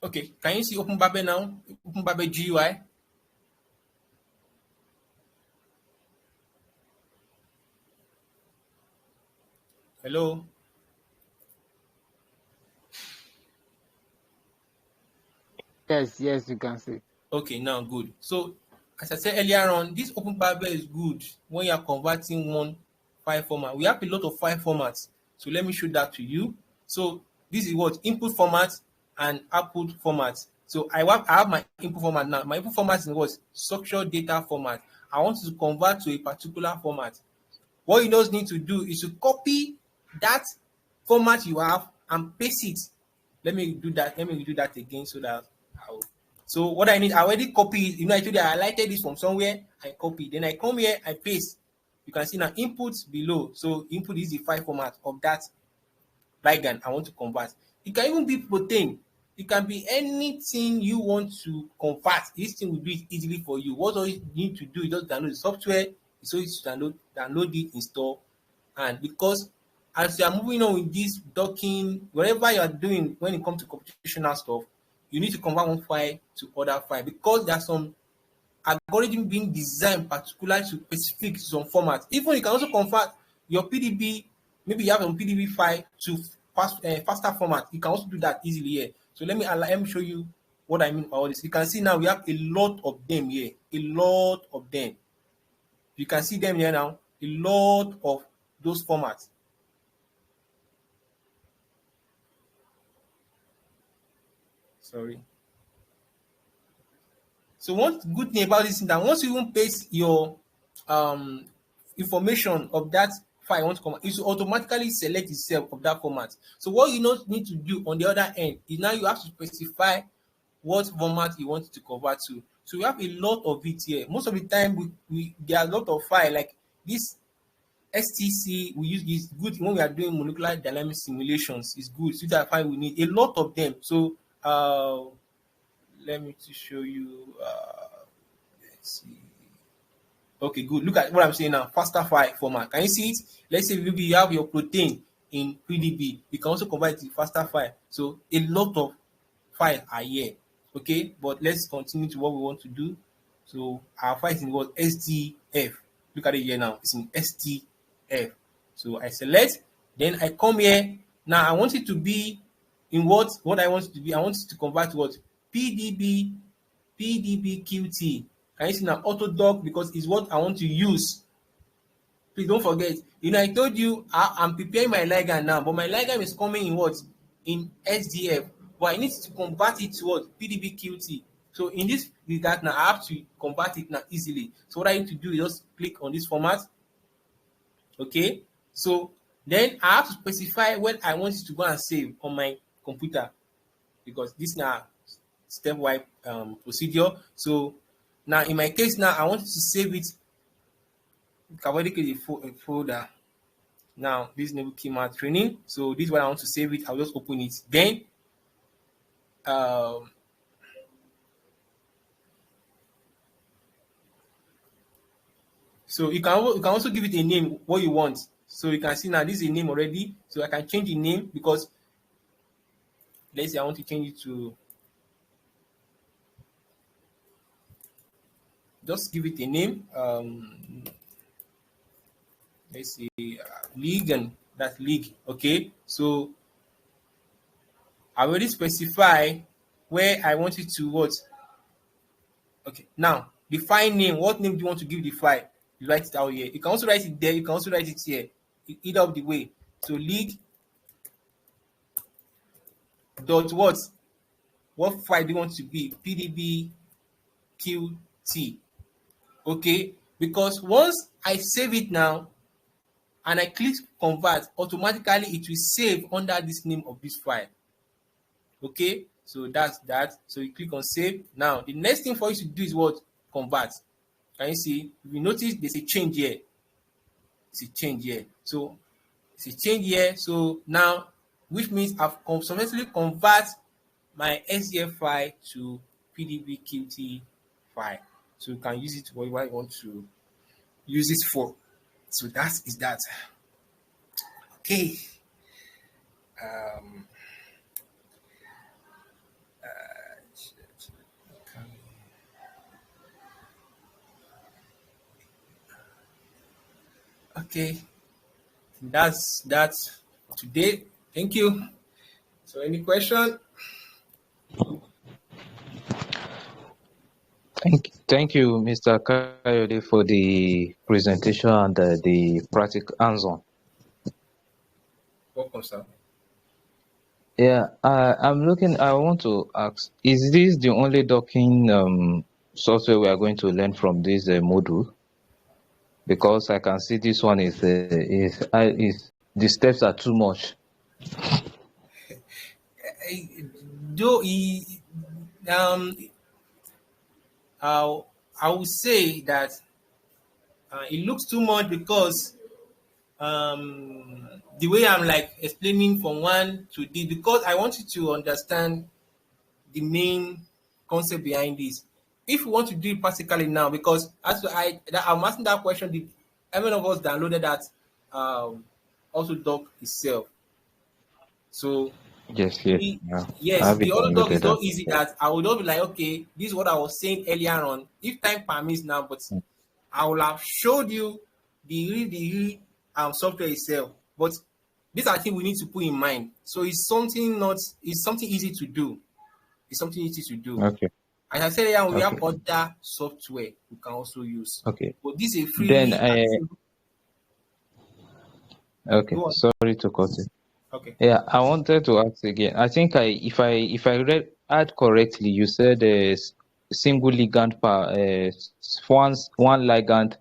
Okay, can you see Open Babel now? Open Babel GUI. Hello. Yes, you can see. Okay, now good. So as I said earlier on, this Open Babel is good when you are converting one file format. We have a lot of file formats. So let me show that to you. So this is what input format and output format. So I have my input format now. My input format is what? Structured data format. I want to convert to a particular format. What you just need to do is to copy that format you have and paste it. Let me do that again so that so what I need, I already copied. I told you I highlighted this from somewhere, I copy. Then I come here, I paste. You can see now inputs below. So input is the file format of that ligand I want to convert. It can even be protein. It can be anything you want to convert. This thing will do it easily for you. What all you need to do is just download the software. So it's download it, install, and because as you are moving on with this docking, whatever you are doing when it comes to computational stuff, you need to convert one file to other file because there are some algorithm being designed particularly to specific some format. Even you can also convert your PDB, maybe you have a PDB file to faster format. You can also do that easily here. So let me show you what I mean by all this. You can see now we have a lot of them here, a lot of them. You can see them here now, a lot of those formats. Sorry. So one good thing about this is that once you even paste your um information of that file you want to convert, it will automatically select itself of that format. So what you not need to do on the other end is now you have to specify what format you want to convert to. So we have a lot of it here. Most of the time we there are a lot of file like this STC we use is good when we are doing molecular dynamic simulations. It's good. So that file we need a lot of them. So let me to show you. Let's see. Okay, good. Look at what I'm saying now. Faster file format. Can you see it? Let's say maybe you have your protein in PDB. You can also convert it to faster file. So a lot of files are here. Okay, but let's continue to what we want to do. So our file is in what SDF. Look at it here now. It's in SDF. So I select, then I come here. Now I want it to be in what I want it to be. I want it to convert to what PDB QT. Can you see now AUTODOCK because it's what I want to use. Please don't forget. I told you I'm preparing my ligand now, but my ligand is coming in what? In SDF. But I need to convert it to what? PDB QT. So in this regard now, I have to convert it now easily. So what I need to do is just click on this format. Okay. So then I have to specify when I want it to go and save on my computer because this now stepwise procedure. So now in my case now I want to save it. You can already create a folder. Now this name schema training. So this is what I want to save it. I'll just open it. Then so you can also give it a name what you want. So you can see now this is a name already. So I can change the name because let's say I want to change it to just give it a name. Let's see, ligand. That's league. Okay, so I already specify where I want it to what. Okay, now the file name. What name do you want to give the file? You write it out here. You can also write it there. You can also write it here. Either of the way. So league dot what? What file do you want to be? PDB QT. Okay, because once I save it now and I click convert, automatically it will save under this name of this file. Okay, so that's that. So you click on save. Now the next thing for you to do is what? Convert. Can you see? If you notice there's a change here. It's a change here. So it's a change here. So now, which means I've successfully convert my SDF file to PDB QT file. So you can use it for what you want to use it for. So that is that. Okay. Okay. That's today. Thank you. So any question? Thank you, Mr. Kayode, for the presentation and the practical hands-on. Welcome, sir. Yeah, I'm looking. I want to ask: is this the only docking software we are going to learn from this module? Because I can see this one is the steps are too much. Though I would say that it looks too much because the way I'm like explaining from one to the because I want you to understand the main concept behind this. If you want to do it practically now, because as I'm asking that question, did every of us downloaded that AutoDock itself? So Yes. yes, I've the been AutoDock is downloaded so that. easy that I would not be like, okay, this is what I was saying earlier on. If time permits now, but I will have showed you the software itself. But these are things we need to put in mind. So it's something easy to do. It's something easy to do. Okay. As I said earlier, we have Okay. other software we can also use. Okay. But this is a Then freely okay. go on. Sorry to cut it. Okay. Yeah, I wanted to ask again. I think if I read correctly, you said single ligand one ligand,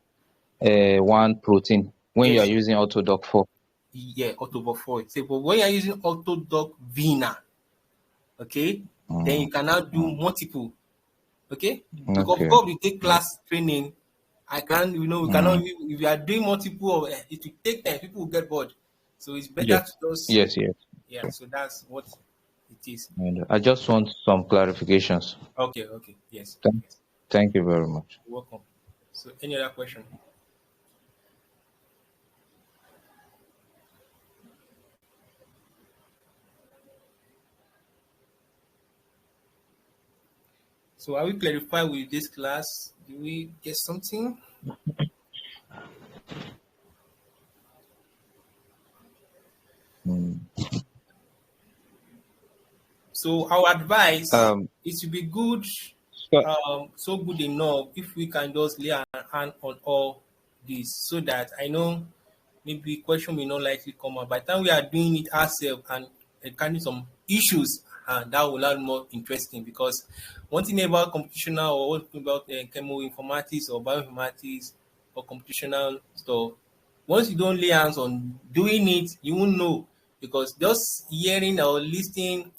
one protein when you are Yes, using AUTODOCK 4. yeah, AUTODOCK 4. Say, but when you're using AUTODOCK Vina, okay, then Mm, you can now do mm, multiple. Okay, because okay. before we take class training, I can we cannot Mm, if you are doing multiple it will take time, people will get bored. So it's better yes, to just yes, yes. yeah. So that's what it is. And I just want some clarifications. Okay, okay, yes, Thank, yes. thank you very much. You're welcome. So any other question? So are we clarified with this class? Do we get something? Mm. So our advice Um, is to be good, so, so good enough if we can just lay our hand on all this, so that I know maybe question may not likely come up. By the time we are doing it ourselves and encountering some issues, that will learn more interesting, because one thing about computational or one thing about chemoinformatics or bioinformatics or computational stuff, once you don't lay hands on doing it, you won't know, because just hearing or listening,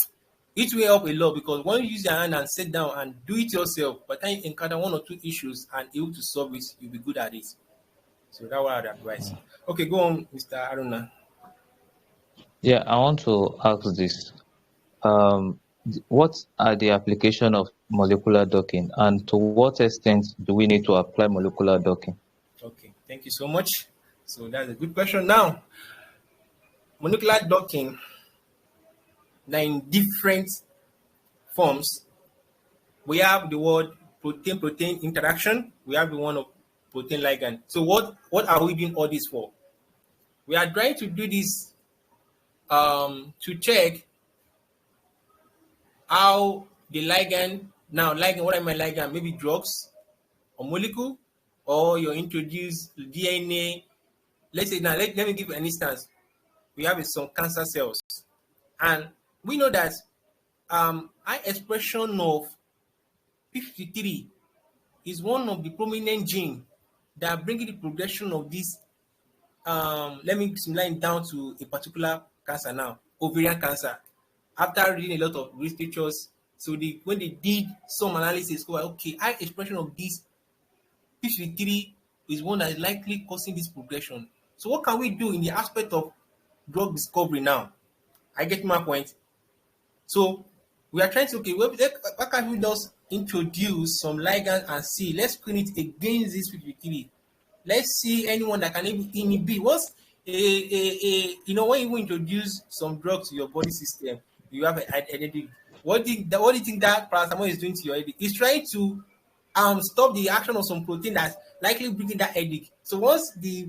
it will help a lot, because when you use your hand and sit down and do it yourself, by the time you encounter one or two issues and able to solve it, you'll be good at it. So that what I'd advise. Okay, go on, Mr. Aruna. yeah, I want to ask this. What are the application of molecular docking, and to what extent do we need to apply molecular docking? Okay, thank you so much. So that's a good question. Now, molecular docking, now in different forms, we have the word protein-protein interaction. We have the one of protein-ligand. So what are we doing all this for? We are trying to do this to check how the ligand, now ligand, what am I ligand? Maybe drugs or molecule, or you introduce DNA. Let's say now, let me give you an instance. We have some cancer cells, and we know that high expression of p53 is one of the prominent gene that bring the progression of this. Let me line down to a particular cancer now, ovarian cancer. After reading a lot of researchers, so when they did some analysis, go okay, high expression of this p53 is one that is likely causing this progression. So what can we do in the aspect of drug discovery now? I get my point. So we are trying to okay, why can't we just introduce some ligand and see? Let's screen it against this p53. Let's see anyone that can inhibit. Once when you introduce some drugs to your body system, you have an identity. What do you think that paracetamol is doing to your headache? It's trying to stop the action of some protein that's likely bringing that headache. So once the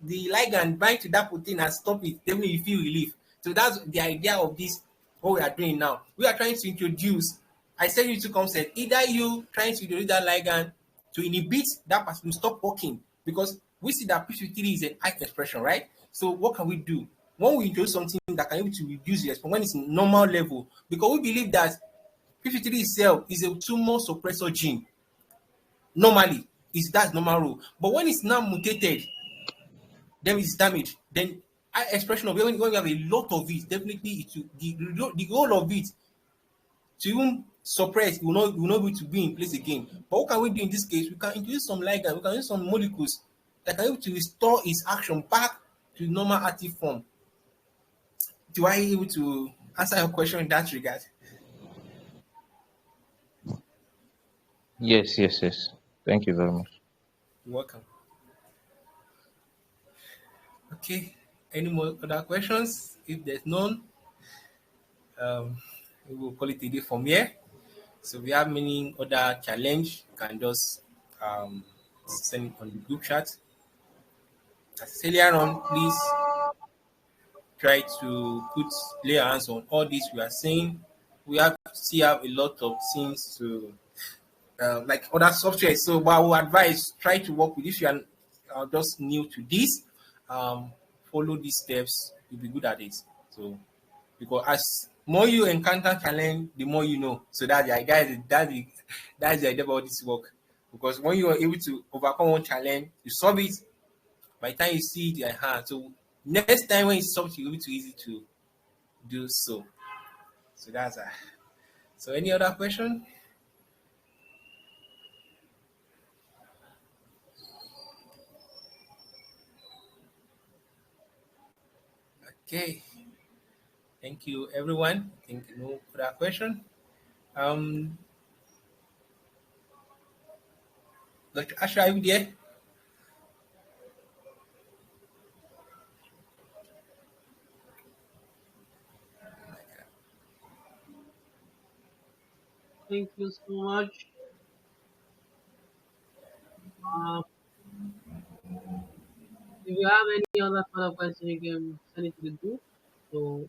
ligand bind to that protein and stop it, definitely you feel relief. So that's the idea of this. What we are doing now, we are trying to introduce. I said you two concept. Either you trying to introduce that ligand to inhibit that person to stop working, because we see that p53 is an high expression, right? So what can we do when we introduce something that can able to reduce the expression when it's in normal level? Because we believe that p53 itself is a tumor suppressor gene. Normally, that's normal rule. But when it's now mutated, then it's damaged. Then high expression of when we have a lot of it, definitely it will the whole of it to even suppress will not be able to be in place again. But what can we do in this case? We can introduce some ligand, we can use some molecules that can able to restore its action back to normal active form. Do I able to answer your question in that regard? Yes, yes, yes. Thank you very much. You're welcome. Okay. Any more other questions? If there's none, um, we will call it a day from here. So we have many other challenge. You can just send it on the group chat. As earlier on, please try to lay our hands on all this we are saying. We still have a lot of things to like other software. So, but I will advise try to work with. If you are just new to this, follow these steps. You'll be good at it. So, because as more you encounter challenge, the more you know. So that's the idea about this work. Because when you are able to overcome one challenge, you solve it. By the time you see it in your hand, so next time when it's solved, you'll be too easy to do so. So that's so any other question? Okay. Thank you everyone. Thank you no for that question. Um Dr. Asha, are you there? Thank you so much. Uh, if you have any other further question, you can send it to the group. So